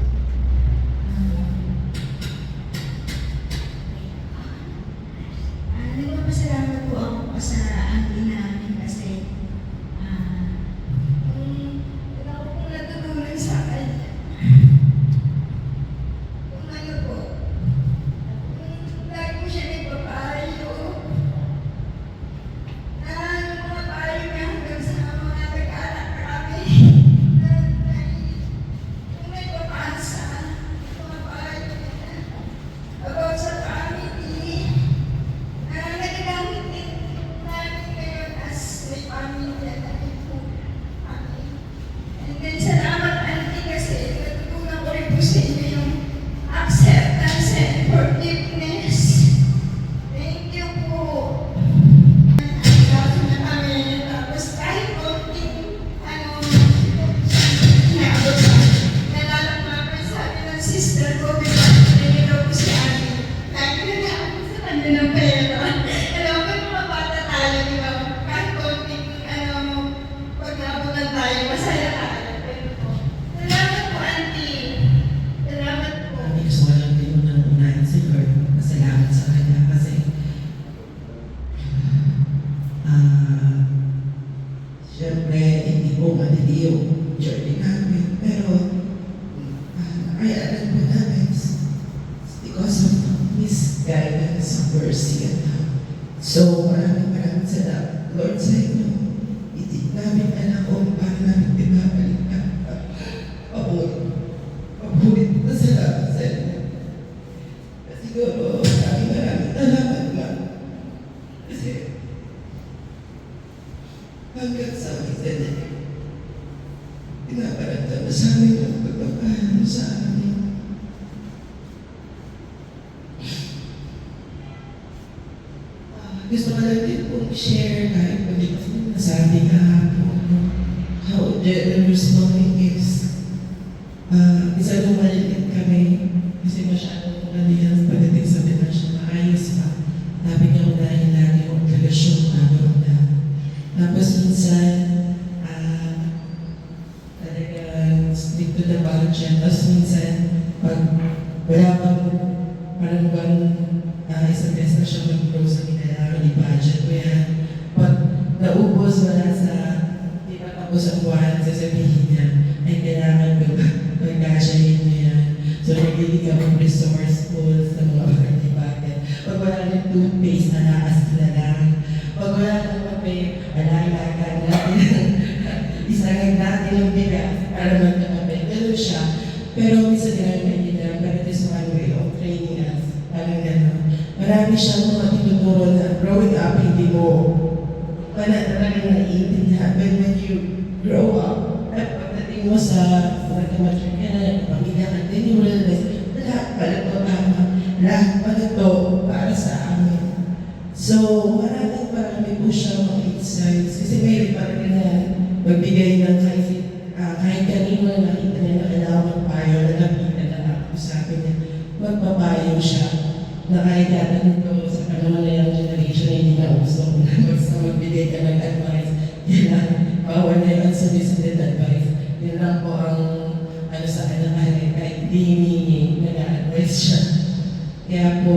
yung journey namin. Pero, nakayanan po namin because of His guidance, mercy, and love. So, maraming salamat, Lord, sa inyo. Hindi namin alam kung paano namin pinapalik ka. Pabulit na salamat sa inyo. Siguro, maraming salamat lang. Kasi, hanggang sa amin sa inyo, pinaparamdam na sa amin ang pagpapahal mo sa amin. Gusto ko lang din pong share kahit pwede ko nasabi kahapon how generous mommy is. Isa lumalitin kami kasi masyadong kumalihan pagdating sa financial maayos pa. Sabi niya unahin lagi yung obligasyon bago na. Tapos minsan, talagang stick to the budget. Tapos minsan, pag wala pang parang isang beses na siya mag-grocery, kailangan i-budget ko yan. Pag naubos, wala sa di pa tapos ang buwan, sasabihin niya, ay kailangan mag-gasyahin mo yan. So, nagilig akong resourceful sa mga bagay-bagay. Pag wala ng toothpaste, nalakas na lang. Pag wala ng kape, alaga natin. Isagag natin ang bigas para magkakape. Ganun siya. Pero minsan ginagawa niya, but it is one way of training us. Parang gano'n. Marami siyang mga tinuturo na growing up, hindi mo talagang naiintindihan. But when you grow up, at pagdating mo sa pagkamature ka na, pamilya ka, then you realize, lahat pala ito tama. Lahat pala ito para sa amin. So, marami po siya mga insights. Kasi may parang na magbigay ng kahit kanino na nakita niya na kailangan magpayo, nalapitan na ako sa akin niya, magpapayo siya. Na kahit natin ito sa panahon na yung generation na hindi na uso na magbigay ka ng advice. Yan lang, bawal na yung unsolicited advice. Yan lang po ang sa anak-anak, kahit hindi hiningi, nag-advise siya. Kaya po,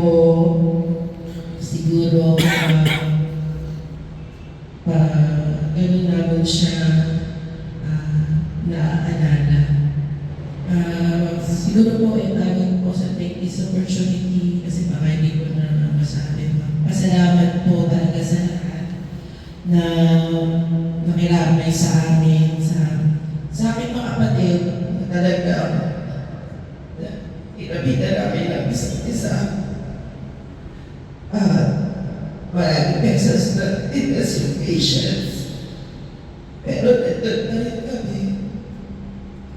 siguro, gano'n namin siya naaalala. Siguro po, tawag po sa take this opportunity kasi baka hindi ko na masabi. Pasalamat po talaga sa lahat na nakiramay sa amin, sa aking mga kapatid na talaga inabitan namin ng isa't isa. Maraming pesos na tinas yung patience. Pero nandun na rin kami.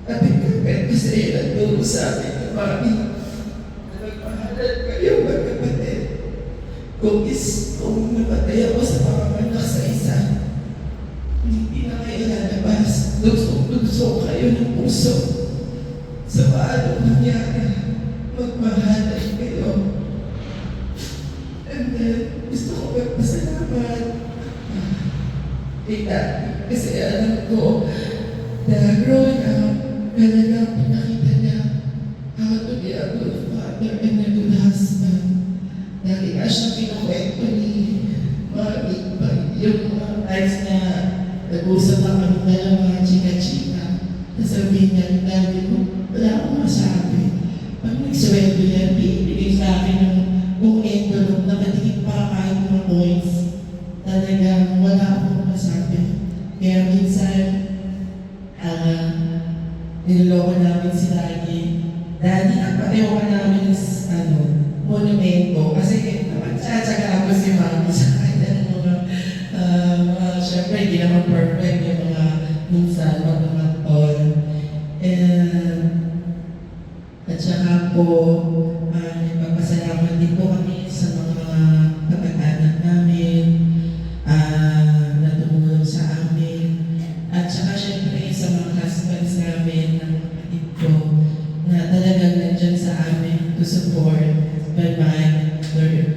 Kapit-kapit kasi yun ang turo sa amin na mami. Nagmahalan kayo magkapatid. Kung namatay ako sa panganak sa isa, hindi na kayo lalabas. Lugsong kayo ng puso. Sa paano nangyari, magmahalan kayo. And then, gusto ko magpasalamat. Kasi alam ko na growing up, talagang pinakita niya how to be a good father and a good husband. Lagi nga siya pinukwento ni Mami, yung mga times na nag-usap lang kami dalawa, chika-chika. Nasabihin niya, dahil ko, wala akong masabi. Pag nagsweldo niya, bibigay sa akin ng buong envelope na katigit pa kahit mga coins. Talagang wala akong masabi. Kaya minsan, niloloko namin si Daddy, ang patiwakan namin is, monumento. Kasi napagtsatsaga ako si Mami sa kanya ng mga, syempre, hindi naman perfect yung mga minsan, mga tol. At saka po, nagpapasalamat din po kami sa mga kapag-anak namin, na tumulong sa amin. At saka syempre sa mga husbands namin, ng kapatid ko, na talagang nandyan sa amin to support my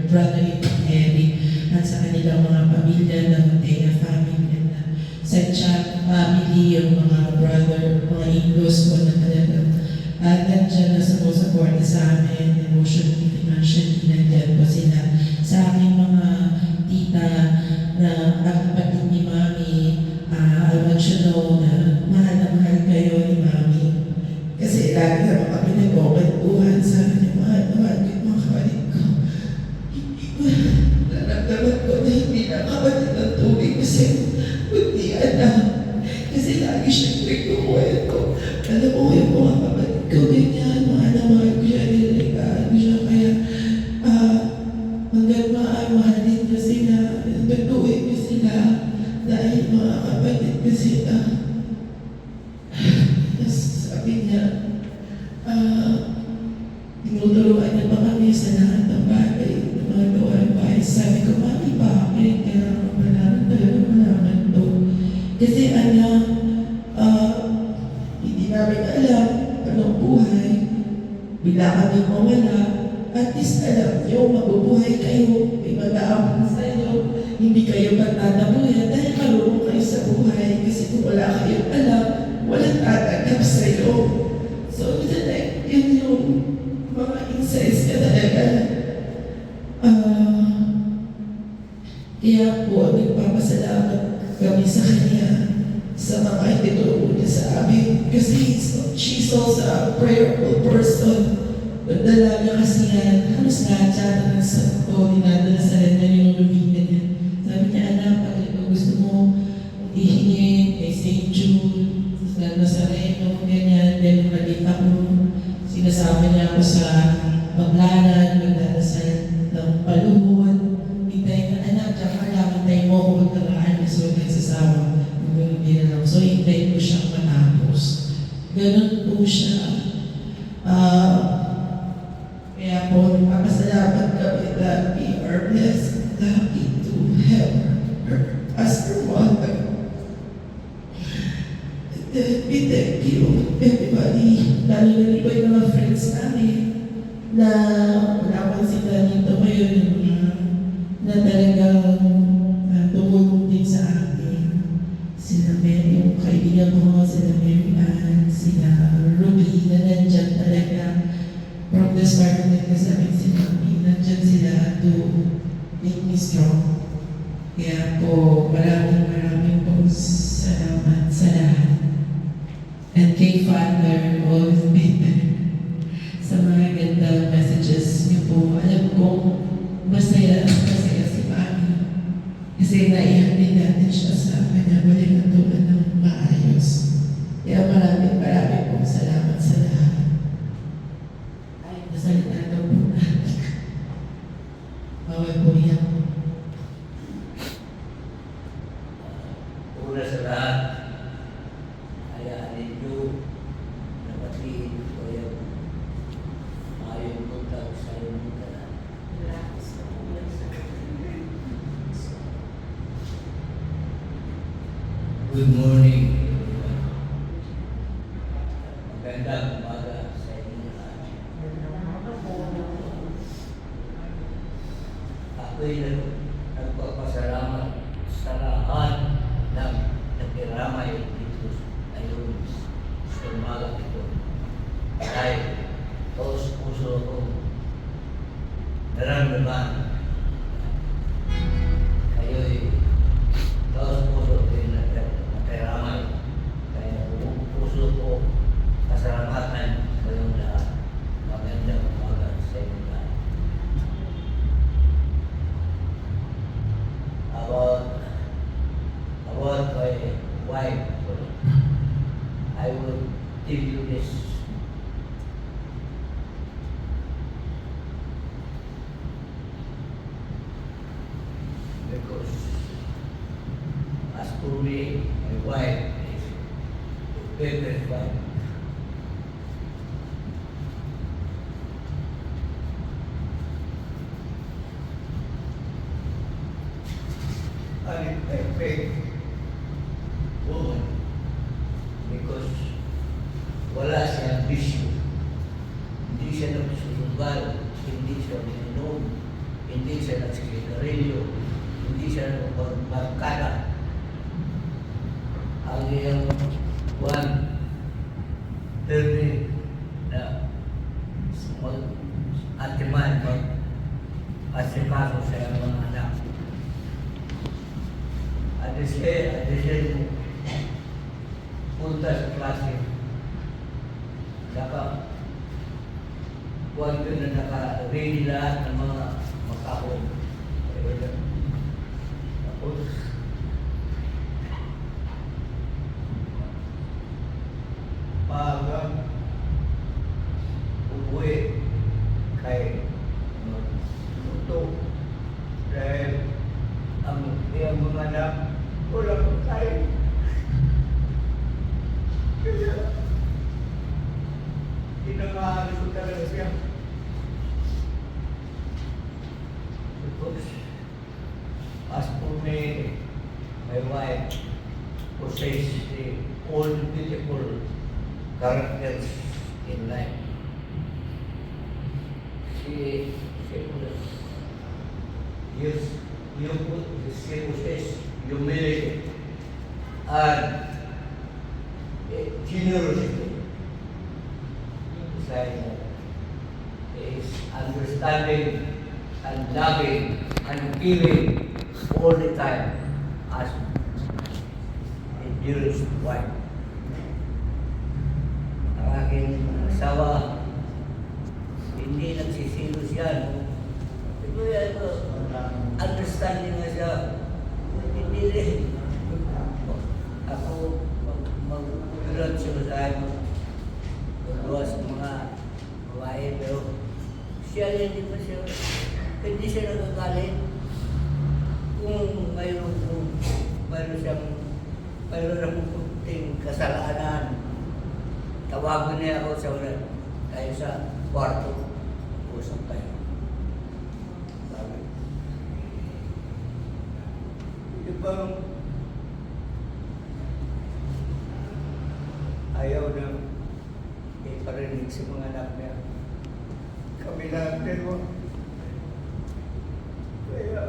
brother Eric at sa kanilang mga pamilya ng Matea family and Sancha family, yung mga brother, mga in-laws ko na talagang nandyan na sumusuporta sa amin emotionally, financially, nandyan po sila sa aking mga tita na ang kapatid ni Mami, want you to know na mahal kayo ni Mami. Kasi lagi naman kami nagkukwentuhan sa akin, mahal ko yung mga kapatid ko. Hindi ko naramdaman ko na hindi na kapatid ng tubig kasi buti anak. Kasi lagi siyang nagkukwento. Alam mo yung mga kapatid ko, ganyan, mahal na mahal ko siya, nililigaan ko siya. Kaya, hanggang mahalin ko sila, nagtutuwid ko sila, dahil mga kapatid ko sila. Tapos sabi niya, tinuturuan niya pa kami sa lahat ng bagay, ng mga gawain bahay. Sabi ko, Mami, bakit? Kaya malaman to. Kasi hindi namin alam anong buhay. Bila kami mawala, at least alam niyo, mabubuhay kayo, may mag-aamon sa inyo, hindi kayo patatabuyan dahil marunong kayo sa buhay. Kasi kung wala kayong alam, walang tatanggap sa iyo. So, yun yung mga insights ka talaga. Kaya po, nagpapasalamat kami sa kanya sa mga ituturo niya sa amin. Kasi she's also a prayerful person. Nagdalaga kasi yan, halos lahat siya na sa dinadala sa kanya yung lumina niya. Sabi niya, anak, pag gusto mo ihingin kay St. Jude, sa Nazareno, ganyan, then nakita ko, sinasama niya ako sa Banglaran, magdadasal ng paluhod. Hintay ka, anak, tsaka lang, hintay mo ako magtagaan, so nagsasama. So, hintay ko siyang matapos. Ganun po siya. Kaya po, nagpapasalamat kami that we are blessed, lucky to have her as her mother. And we thank you, everybody, lalo na rin po yung mga friends namin na wala pang sila dito ngayon na talagang tumulong din sa akin. Sila Mary, yung kaibigan ko, sila Mary Ann, sila Ruby na nandyan talaga. From the start na nagkasabi si Mami, nandyan sila to make me strong. Kaya po, maraming pong salamat sa lahat. And kay Father, always been there. Sa mga gandang messages niyo po, alam ko, masaya si Mami. Kasi naiyak din natin siya sa kanya, walang natulan ng maayos. Kaya maraming pong salamat sa lahat. Ay, nasalita daw po natin. Bawal po yan. Una sa lahat, hayaan ninyo na batiin ko yung mayong buntag sa inyong kanan. Good morning, everyone. Magandang umaga sa inyong lahat. Ako'y nagpapasalamat sa lahat ng nakiramay dito ngayon sa umaga ito. Dahil taos puso akong naramdaman kayo'y taos puso din nakiramay. Kaya buong puso ko pasalamatan kayong lahat. Magandang umaga sa inyong lahat. About my wife, I will give you this. Because as for me, my wife is the favorite wife. A perfect woman because wala siyang bisyo. Hindi siya nagsusugal, hindi siya minom, hindi siya nagsisigarilyo, hindi siya nagbarkada. Ang iyang termi na mag-atiman, mag-asikaso sa iyang mga anak. At the same punta sa klase. Buwan ko na naka-ready lahat ng mga makahon. Tapos, pag uwi kay luto dahil ang iyang mga anak walang kain. Kaya, tinangahan ko talaga siya. Because as for me, my wife possesses all the beautiful characters in life. She possesses humility and generosity. Is understanding and loving and giving all the time as a dearest wife. Ang aking asawa, hindi nagsisilos yan. Ito yan, understanding na siya. Hindi rin. Ako, mag-ulat siya sa akin. Luwas mga babae, pero siya hindi siya nagagalit kung mayroon akong kunting kasalanan. Tawagan niya ako tayo sa kwarto, usap tayo. Sabi, di ba ayaw na iparinig sa mga anak niya. Kami lang dalawa. Kaya,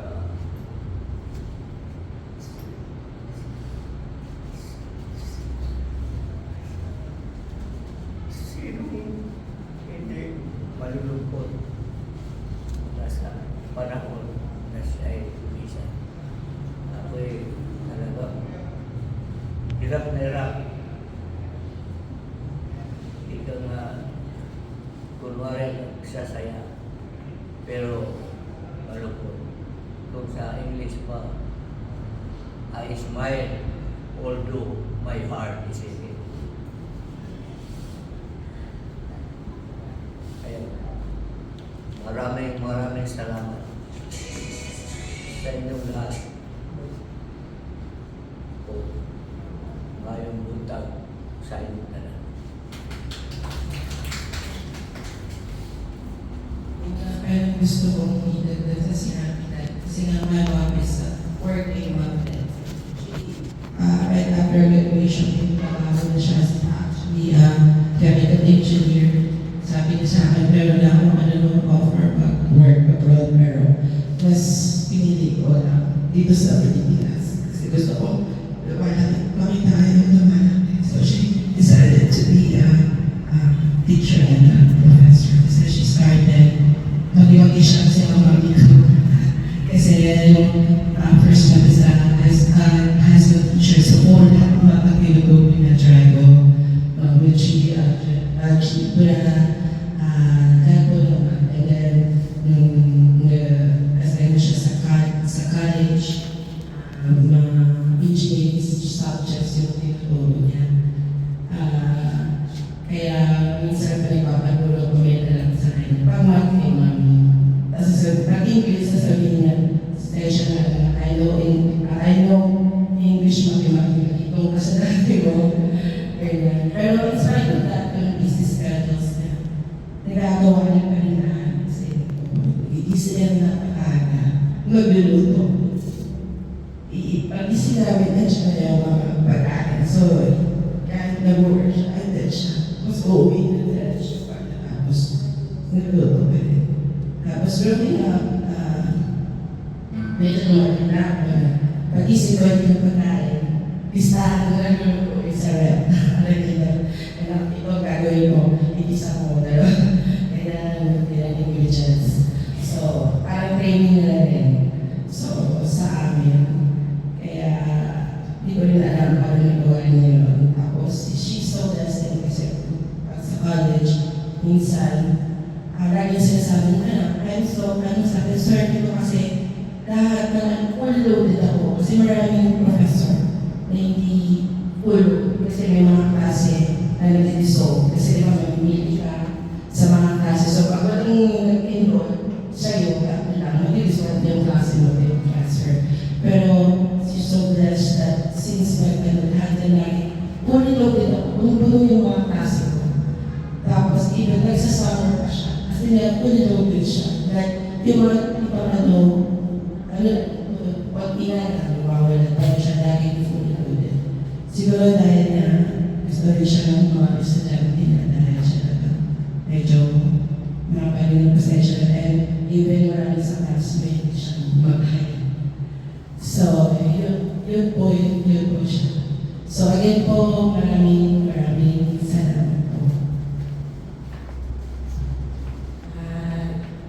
sinong hindi malulungkot nasa panahon na siya ay tumisan. Ako'y talaga hirap na hirap. Ikaw nga kunwari nagsasaya, pero malungkot. Kung sa English pa, I smile although my heart is aching. Kaya maraming salamat sa inyong lahat. O ngayong buntag sa inyong tanan. Pero gusto kong idagdag sa sinabi natin. Kasi nga my mom is a working mom. Right after graduation, nagtrabaho na siya as actually chemical engineer. Sabi niya sa akin, pero na ako offer mag-work abroad, pero mas pinili ko lang dito sa Pilipinas. Kasi gusto ko, makita kayo ng lumalaki. So she decided to be a teacher and a professor. So she started mag-iwagi siya kasi ako mag-ito. Kasi yung first job is high school teacher. So all that mga pag-ilugo na try ko, which she and then assign siya sa college, mga PGAs, subjects yung tinuturo niya. Kaya minsan pa ipapagulog ko may dalang sa kanya. Pag kay mami. Tapos pag-English, sasabihin niya, station na I know English, mathematics, itong kasadati mo. Pero in spite of that, yung business schedules niya, nagagawa niya pa rin na kasi iisip na pagkaga, magluluto. Pag-isip namin na siya yung mga pagkain. So, kahit nag-work siya, andun siya. Mas uuwi na dahil siya pagkatapos nagluto pa rin. Tapos growing up, medyo naman na pag-isip ko yung pagkain, listahan na lang yung sa rep. Ito gagawin mo, hindi sa model. Kailangan nilang ingredients. So, parang training na rin. So, sa amin. Kaya, hindi ko rin alam paano nagawa niya yun. Tapos, minsan, lagi sinasabi ng anak, sa concern ko kasi lahat ng full loaded ako kasi maraming professor na hindi full load kasi may mga klase na nag-dissolve kasi di ba mamimili ka sa mga klase. So pag walang nag-enroll sa'yo, nag-dissolve yung klase mo, yung transfer. Pero she's so blessed that since lahat na lagi, fully loaded ako, buno yung mga klase ko. Tapos even nagsasummer pa siya kasi fully loaded siya. Like, yung mga ibang pag inana, lumawala tayo siya lagi fully loaded. Siguro dahil na gusto rin siya ng mga estudyante na dahil siya medyo makapagin ng pasensya and even maraming sa classmate siya mag-high. So, yun po siya. So again po, maraming salamat po.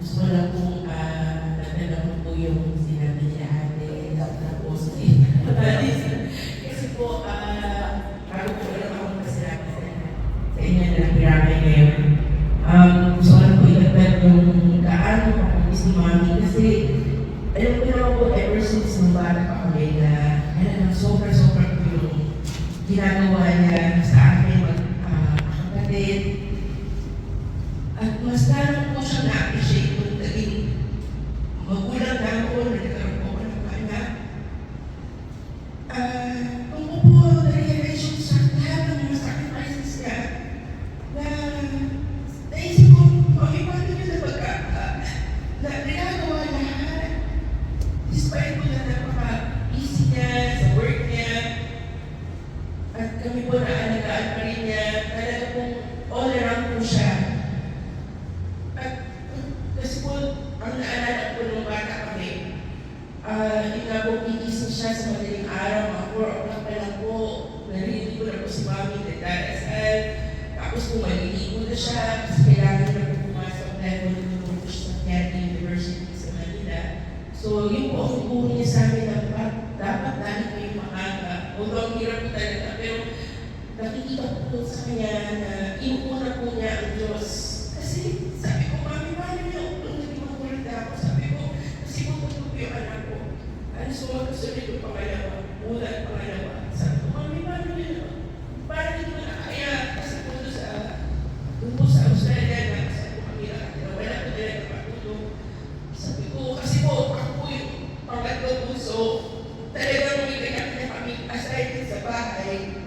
Gusto ko lang pong natanong po yung sinabi niya ate, tapos kasi po, bago po lang ako masalamat sa inyo na nagpirami ngayon. Gusto ko lang po itagpag yung gaano ako si Mami kasi alam ko naman po ever since nung bata pa kami na sobrang po yung ginagawa niya sa akin magkakapatid. At mas lalo po siya na-appreciate kung naging magulang na ako, nagkaroon po ako ng anak. Kung po po na-realize yung sa lahat ng mga sacrifices niya, na naisip ko, okay, paano niya na ginagawa lahat? Despite po na napaka-busy niya sa work niya, at kami po naalagaan pa rin niya, talaga pong all around po siya. At kasi po, ang naalala po nung bata kami, yung nga po gigising siya sa madaling araw, mga 4 o'clock pa lang po, narinig ko na po si Mami nagdarasal, tapos po maliligo na siya, kasi kailangan na po pumasok dahil po nagtuturo po siya sa Quezon University sa Manila. So yun po ang buo niya sa amin na dapat lagi kayong maaga. Although ang hirap po talaga, pero nakikita ko po sa kanya na inuuna po niya ang Diyos. Kasi sabi ko, Mami, paano niya kung naging magulat ako? Sabi ko, kasi pupunto po yung anak ko. Ano sumagusunod yung pangalawa? Una at pangalawa. Sabi ko, Mami, paano niya? Paano niya nakakaya? Kasi po doon sa Australia na sabi ko kami nakatira. Wala po talaga patulong. Sabi ko, kasi po, ako po yung pangatlo po. So, talagang may kanya kami aside din sa bahay.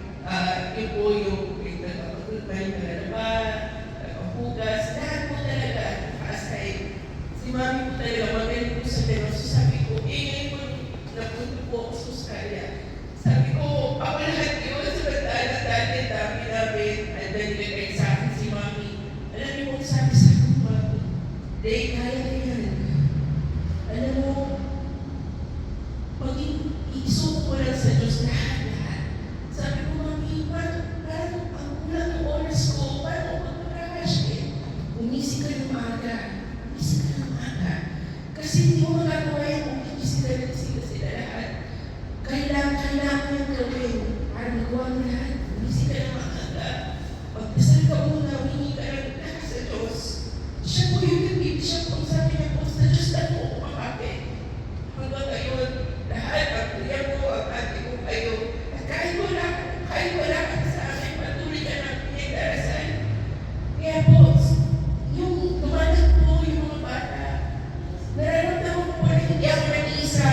Yun po yung nagpapagulman, nagalaba, nagpapugas, lahat po talaga aside. Si Mami po talaga magaling po sa pero sabi ko, ngayon po napunto po ako sa Australia. Sabi ko, ako lahat yun sa bandana dati, dami namin, at dahil nilagay sa akin si Mami. Alam niyo kung sabi sa akin, Mami, day, kaya na yan. Alam mo, maging isuko mo lang sa Diyos lahat. Sabi ko, Mami, parang ang kulang ng oras ko, parang ako magpapakasya. Umisig ka ng maaga. Kasi hindi mo magagawa yan kung umisig ka ng sila lahat. Kailangan mo yung gawin para magawa mo lahat. Umisig ka ng maaga. Pagdasal ka muna, humingi ka ng lahat sa Diyos. Siya po yung nagbibi, siya po sabi niya po sa Diyos na po kumapapit. Hanggang ngayon, lahat, ang kuya ko, ang ate ko kayo, kahit wala ka sa akin, patuloy ka na pinagdarasal. Kaya po, yung lumalag po yung mga bata, nararamdaman ko po na hindi ako nag-iisa.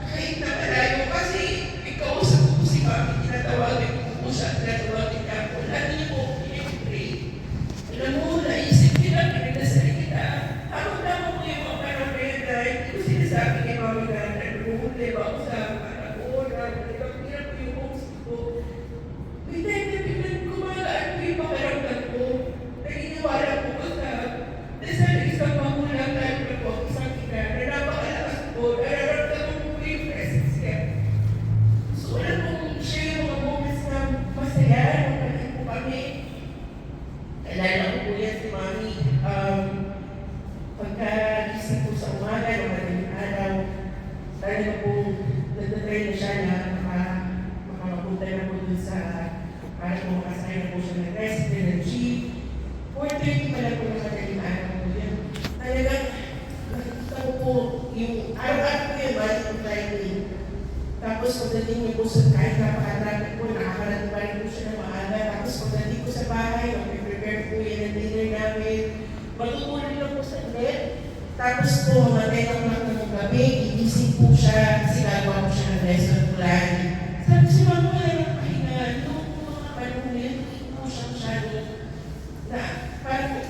Kahit na malayo, kasi ikausap ko po si Mami, tinatawagan ko po siya, tinatawagan niya po. Lagi niyo po pinipray. Alam mo, naisip nila, pinagdasal kita. Tama po yung mga parang prayer na hindi ko sinasabi kay Mami na nagruhuli ba ako sa anak ko, na nagkakirap ko yung homes ko. May time na biglang kumalaan ko yung pakiramdam ko. Naginiwala po ko sa isang magulang lalo na po ang isang ina na napakalakas po, nararamdaman mo po yung presence niya. So alam mo, siya yung mga moments na masaya, nung po kami. Alala ko po yan si Mami. Pagka-gising po sa umaga, ng madaling araw, talaga po nagtatry na siya na makamapunta na po dun sa para po makasakay na po siya ng rest, ng jeep. 4:30 pala po nakagaling na araw po yun. Talagang nakikita ko po yung araw-araw po yun, Monday to Friday. Tapos pagdating niyo po sa kahit napaka-traffic po, nakakarating pa rin po siya ng maaga. Tapos pagdating ko sa bahay, mag-prepare po yan ang dinner namin. Matutulog lang po sa bed. Tapos po, mamatay ng mga ng gabi, igising po siya, sinagawa po siya ng lesson plan. Sabi si Mama, wala nang pahinga. Yung mga panahon na yun, hindi po siya masyado na parang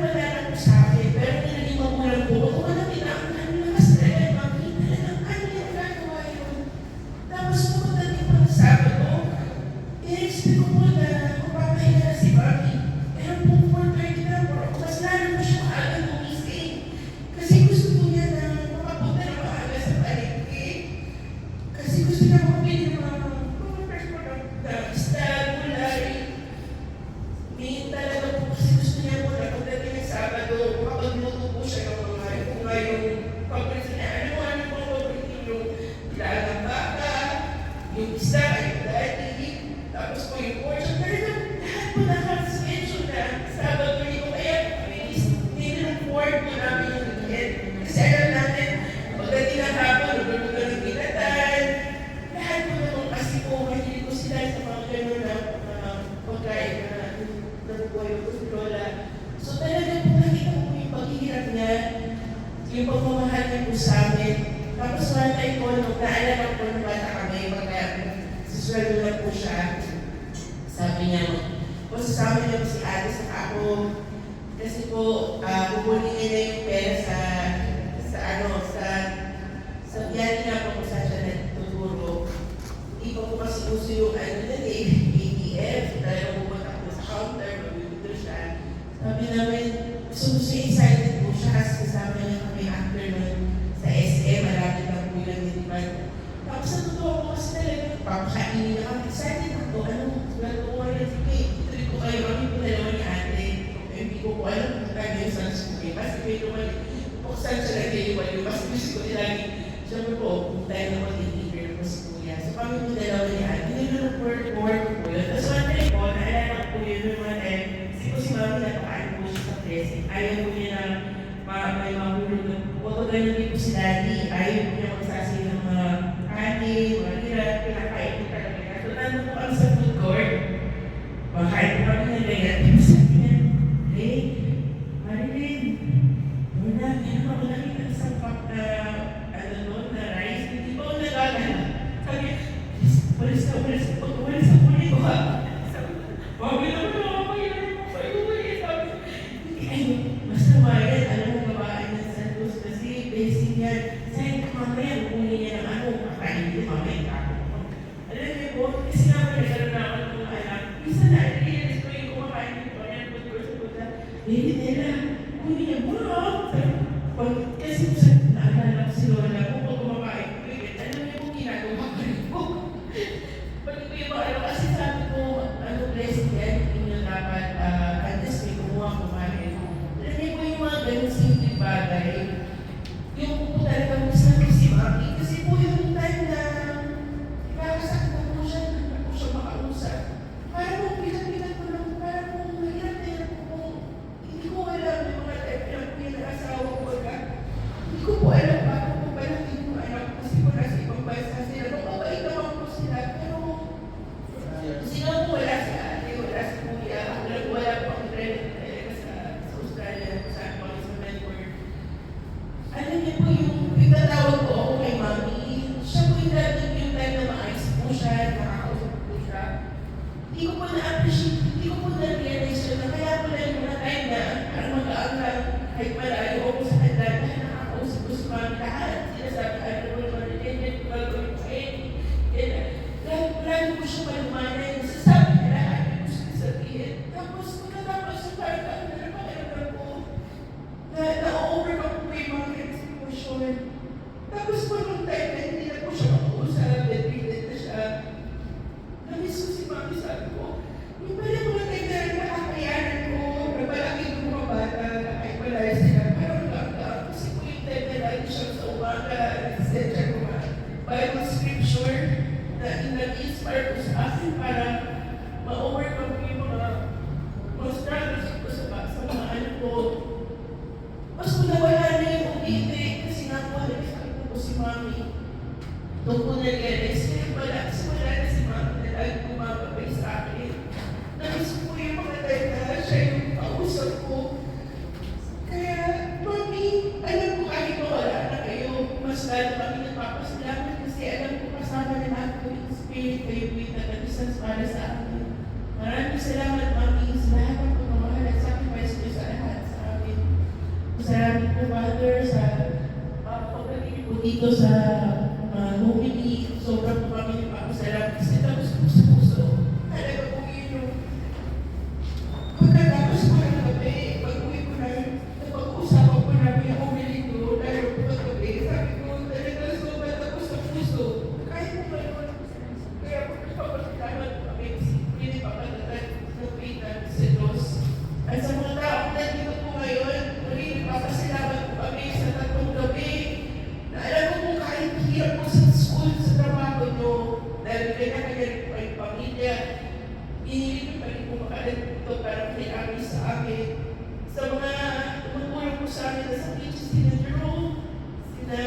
wala lang po sa akin. Pero nilaging magulang po, kung ano tinakaman nila, mas talaga, Mami, talagang ano yung nagawa yun. Tapos pumunta din po ng Sabado, i-expect ko po na mapapahinga na si Mami. Pero po 4:30 na po, mas lalo po siya maaga gumising. Kasi gusto po niya na makapunta na maaga sa palengke. Kasi gusto niya makabili ng mga fresh product na isda, gulay. May talaga po kasi gusto niya po na pagdating ng Sabado, makapagluto po siya ng mga kung nga yung paborito niya. Ano po paborito yung ilalang baka, yung isda, yung daddy, tapos po yung pork. Talagang lahat po nakaschedule na Sabado yun. Kaya nililong pork po namin yung weekend. Kasi alam natin, pagdating ng hapon, nagluto ng ginatan. Lahat po naman kasi po, mahilig ko sila sa mga gano'n na pagkain na nabubuhay ko si Lola. So talaga po nakita ko yung paghihirap niya, yung pagmamahal niya po sa amin. Tapos one time po, nung naalala ko nung bata kami, pagka susweldo na po siya, sabi niya, kung sasama niya po si ate sa ako, kasi po, kukunin niya na yung pera sa biyari nga po kung saan siya natuturo. Hindi pa po kasi uso yung ATF, talagang pumunta po sa counter, mag-withdraw siya. Sabi namin, so excited po siya kasi kasama niya kami after nun sa SM, marami lang po yung nitipan. Tapos sa totoo ko kasi talaga, papakainin niya kami, excited ako, nagtuwa na si Kate, ituloy ko kayo, kami po dalawa ni ate. Hindi ko po alam kung tayo yung sans ko eh. Mas medyo kung saan siya nag-iwan yung mas gusto ko nilagi. Siyempre po, kung tayo naman i-eager po si Kuya. So kami po dalawa ni ate, nilulong work po yun. Tapos one day po, naalala ko po yun yung mga time, kasi po si Mami napakaan po siya sa blessing. Ayaw po niya na may mahulog na po. Kung gano'n din po si Daddy, ayaw po niya magsasay ng mga kanin, mga hirap, pinakain po talaga. So nandun po kami sa food court. Makain po kami ng ganyan. Sabi niya, hey, Marilyn, muna, meron ako nakita isang pack na, na rice. Hindi ba ako nagagana? Sabi niya, walis na ko ha. Sabi niya, mami naman ako, mayroon mo pa yung walis. Sabi niya, ay, basta Mayan, alam mo babae ng Santos kasi basic yan. Sabi ko, mamaya, kukunin niya ng kakain din, mamaya, alam niyo po, kasi nga nagkaroon na ako ng mga anak. Isa na, i-realize ko yung kumakain dito, hindi nila, kunin niya muna. Kasi naalala ko si Lola ko, pag kumakain ko yun, alam niyo kung ginagawa ko rin po. Pag ito yung mga kasi sabi ko, blessing yan, hindi nyo dapat, unless may kumuha kumain. Alam niyo po yung mga ganun simple bagay, yung po talaga gusto ko si Mami, kasi po yung time na ikakasakit na po siya, na po siya makausap. Parang kung pinag-pinag ko lang, parang kung mahirap na yan po, hindi ko alam yung mga type na po yung asawa ko agad. Hindi ko po alam paano po ba natin yung anak ko kasi po nasa ibang bansa sila. Mababait naman po sila, pero sila po wala si ate, wala si kuya, wala po ang trend talaga sa Australia, saan po sa Melbourne. Alam niyo po yung itatawag ko ako kay Mami, siya po yung dating yung time na maayos po siya, nakakausap po siya. Hindi ko po na-appreciate, hindi ko po na-realize yun na kaya po lang yung mga time na parang mag-aangal kahit malayo ako sa kanya dahil nakakausap ko sa Mami lahat. Sinasabi, ano mo naman, ganyan, gagawin ko lalo ko siya malumanay, nasasabi niya lahat yung gusto niya sabihin. Tapos, pagkatapos sa parang napakiramdam ko na na-overcome ko yung mga emotion. Tapos po nung time na hindi na po siya makausap, bedridden na siya, namiss ko si Mami, sabi ko, yung pala mga time na nakakayanan ko, nagpalaki ko mga bata, nakaibalay sila, parang lang, kasi po yung time na lagi siya sa umaga, nag-send siya ko Bible scripture na nag-inspire ko sa akin para ma-overcome ko yung mga struggles ko sa doon ko na-realize, kaya pala, wala na si mama na lagi bumababay sa akin. Namiss ko yung mga time na siya yung kausap ko. Kaya, Mami, alam ko kahit mawala na kayo, mas lalo kami nagpapasalamat kasi alam ko kasama na lahat ko yung spirit kayo po yung nag-assistance para sa akin. Maraming salamat, Mami, sa lahat ng pagmamahal at sacrifice ko sa lahat sa amin. Salamat po, Father, sa pagdating po dito sa Lumini. Sobrang po kami nagpapasalamat kasi tapos po sa puso. Talaga po yun yung pagkatapos ko ng gabi, pag-uwi ko na, napag-uusapan ko namin ang umili ko, lalo po pag-gabi, sabi ko talaga sobrang tapos sa puso. Kahit po ngayon, kaya po nagpapasalamat po kami kasi hindi pa pagdatal ng faith namin sa Diyos. At sa mga taong nandito po ngayon, muli nagpapasalamat po kami sa tatlong gabi na alam ko kung kahit hirap po sa school, sa trabaho nyo, dahil kanya-kanya rin po kayong pamilya, pinili pa rin po makalat dito para kailangan sa akin. Sa mga tumutulong po sa amin na sa teachers, sina Jerome, sina,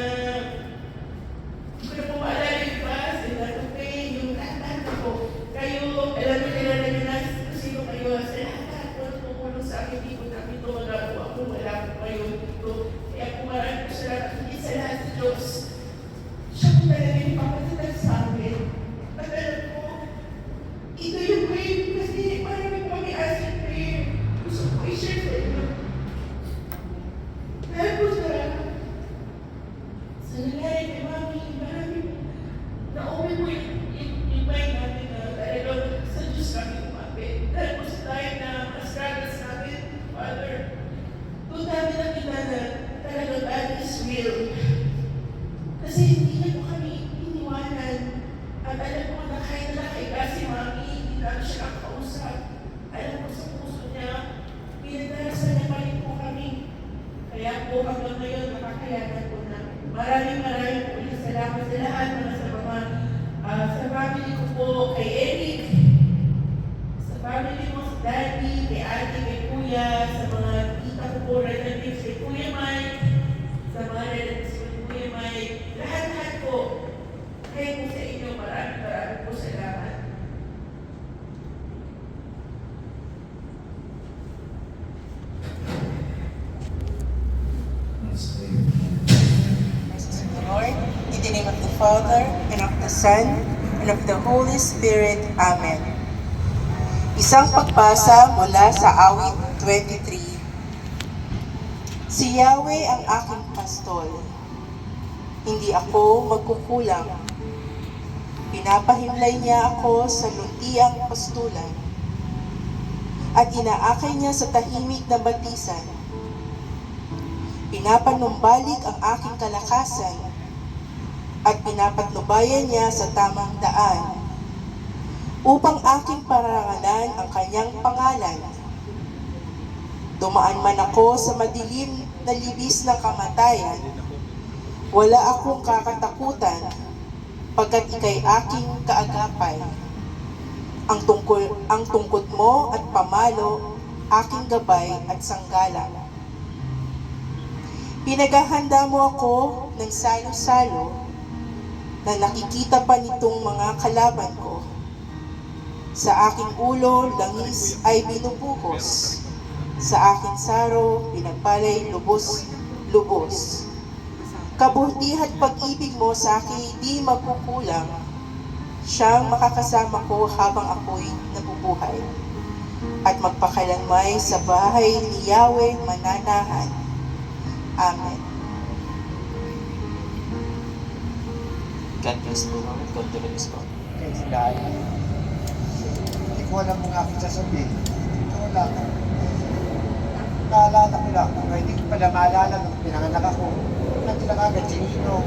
hindi ko na po maalala yung iba, sina Tupe, yung lahat po. Kayo, alam mo kilala nyo na kung sino kayo, sa lahat po tumutulong sa akin, hindi ko namin ito magagawa kung wala po kayo dito. Kaya po maraming po salamat, hindi sa lahat sa Diyos. Siya po talaga yung papatatag sa amin. At alam ko, ito yung prayer kasi marami po kami asking prayer. Gusto ko i-share sa inyo. Dahil po sa nangyari kay Mami, marami po. Nauwi po yung mind namin na talagang sa Diyos kami umapit. Dahil po sa time na mas-struggles namin, Father, doon namin nakita na talagang God is real. Kasi hindi niya po kami iniwanan. At alam ko na kahit na nakaiga si Mami, hindi namin siya nakakausap. Alam ko sa puso niya, pinagdarasan niya pa rin po kami. Kaya po hanggang ngayon, nakakayanan po namin. Maraming po ulit salamat sa lahat mga sa mga sa family ko po, kay Eric, sa family mo, sa Daddy, kay Ate, kay Kuya, sa mga tita ko po, relatives, kay Kuya Mike, sa mga relatives ko, Kuya Mike, lahat-lahat po. Kaya po sa inyo, maraming po salamat. Lord, in the name of the Father, and of the Son, and of the Holy Spirit. Amen. Isang pagbasa mula sa awit 23. Si Yahweh ang aking pastol, hindi ako magkukulang. Pinapahimlay niya ako sa luntiang pastulan, at inaakay niya sa tahimik na batisan. Pinapanumbalik ang aking kalakasan, at pinapatnubayan niya sa tamang daan, upang aking parangalan ang kanyang pangalan. Dumaan man ako sa madilim na libis ng kamatayan, wala akong kakatakutan, pagkat ika'y aking kaagapay. Ang tungkod mo at pamalo, aking gabay at sanggalang. Pinaghahanda mo ako ng salo-salo na nakikita pa nitong mga kalaban ko. Sa aking ulo, langis ay binubuhos. Sa aking saro, pinagpalay lubos-lubos. Kabutihan at pag-ibig mo sa akin di magkukulang. Siyang makakasama ko habang ako'y nabubuhay. At magpakalanmay sa bahay ni Yahweh mananahan. Amen. God bless po. God bless po. Praise God. Hindi ko alam kung aking sasabihin. Ito lang. Naalala ko lang. Kung hindi ko pala maalala nung pinanganak ako. Nandiyan lang agad si Nino.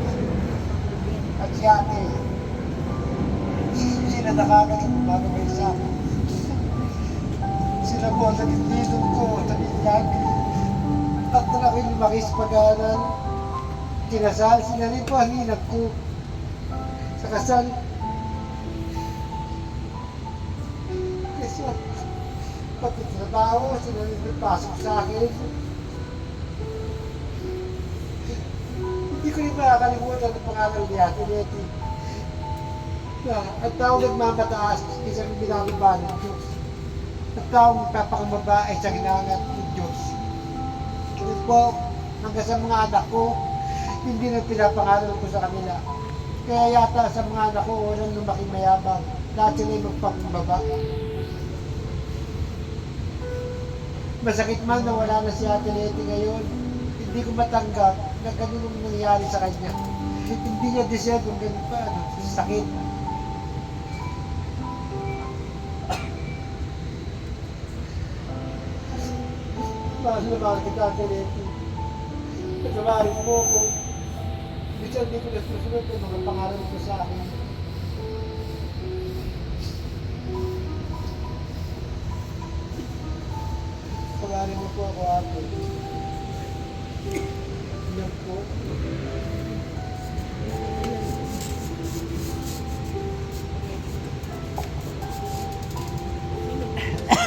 At si Ate. Sila nakagaling bago kayo sa akin. Sila po sa dindidong ko, sa binyag. At na ako'y lumaki sa pag-aaral. Kinasal, sila rin po ang hinag ko. Sa kasal. Kasi pati trabaho, sila rin pasok sa akin. Hindi ko rin makakalimutan ang pangalan ni Ate Letty. At taong nagmamataas, isang binababa ng Diyos. At taong magpapakamaba ay isang hinangat ng Diyos. Ito po, hanggang sa mga anak ko, hindi na pinapangaral ko sa kanila. Kaya yata sa mga anak ko, walang lumaki mayabang. Lahat sila'y magpakumbaba. Masakit man na wala na si Ate Leti ngayon. Hindi ko matanggap na ganun ang nangyari sa kanya. Hindi niya deserve kung ganun pa, sakit. Mahal na mahal kita, Ate Leti. Pagkabarin mo ko. Minsan hindi ko na susunod yung mga pangalan mo sa akin. Pagarin mo po ako, Ate. Yan po.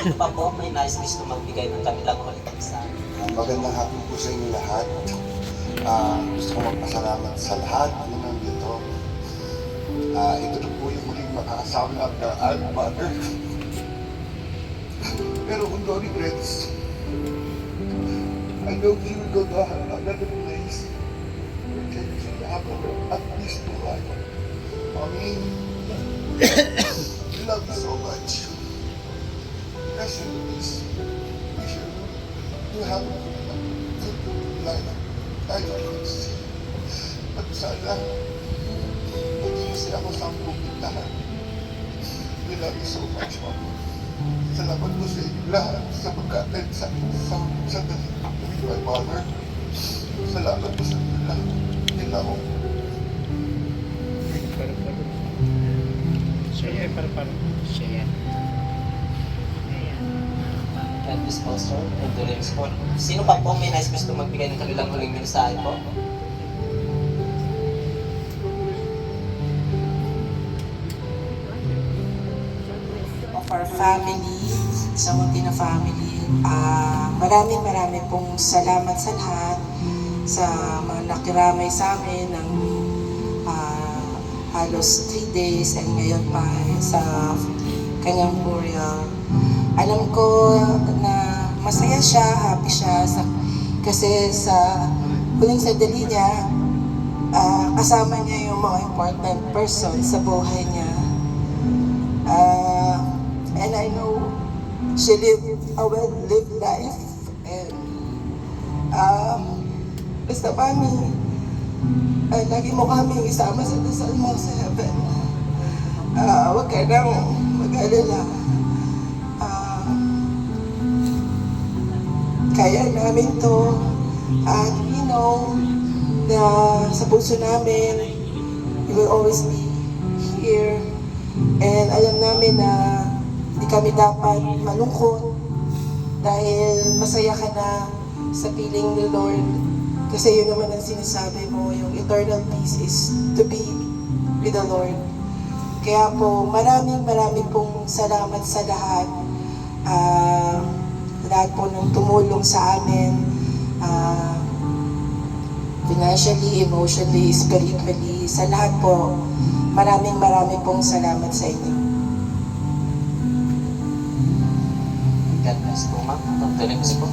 Ano pa po, may nais gusto magbigay ng kanilang huling mensahe. Magandang hapon po sa inyo lahat. Gusto ko magpasalamat sa lahat na nandito. Ito na po yung huling makakasama na Mother. Pero kung no regrets, I know you will go to another place. Where you can have at least to life. Mommy, we love you so much. Rest in peace. We should have a good life. I don't know. At sana, mag-iisip ako sa pupuntahan. We love you so much, Mom. Salamat po sa inyo lahat sa pagkatin sa with my mother. Salamat po sa inyo lahat. Yun lang ako. And this also, and the names po. Sino pa po may nais gusto magbigay ng kanilang huling mensahe po? Of our family, sa Muntina family, maraming pong salamat sa lahat, sa mga nakiramay sa amin ng halos 3 days and ngayon pa sa kanyang burial. Alam ko na masaya siya, happy siya kasi sa huling sandali niya, kasama niya yung mga important person sa buhay niya. And I know she lived a well-lived life. And basta mami, lagi mo kami isama sa dasal mo sa heaven. Huwag ka nang mag-alala. Kaya namin to. At we know na sa puso namin, you will always be here. And alam namin na hindi kami dapat malungkot dahil masaya ka na sa piling ni Lord. Kasi yun naman ang sinasabi mo, yung eternal peace is to be with the Lord. Kaya po, maraming pong salamat sa lahat. Lahat po ng tumulong sa amin, financially, emotionally, spiritually, sa lahat po, maraming pong salamat sa inyo. God bless po, ma'am. Dr. Lems po.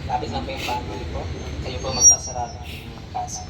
Lapit lang po yung family po. Kayo po magsasarado ng kaso.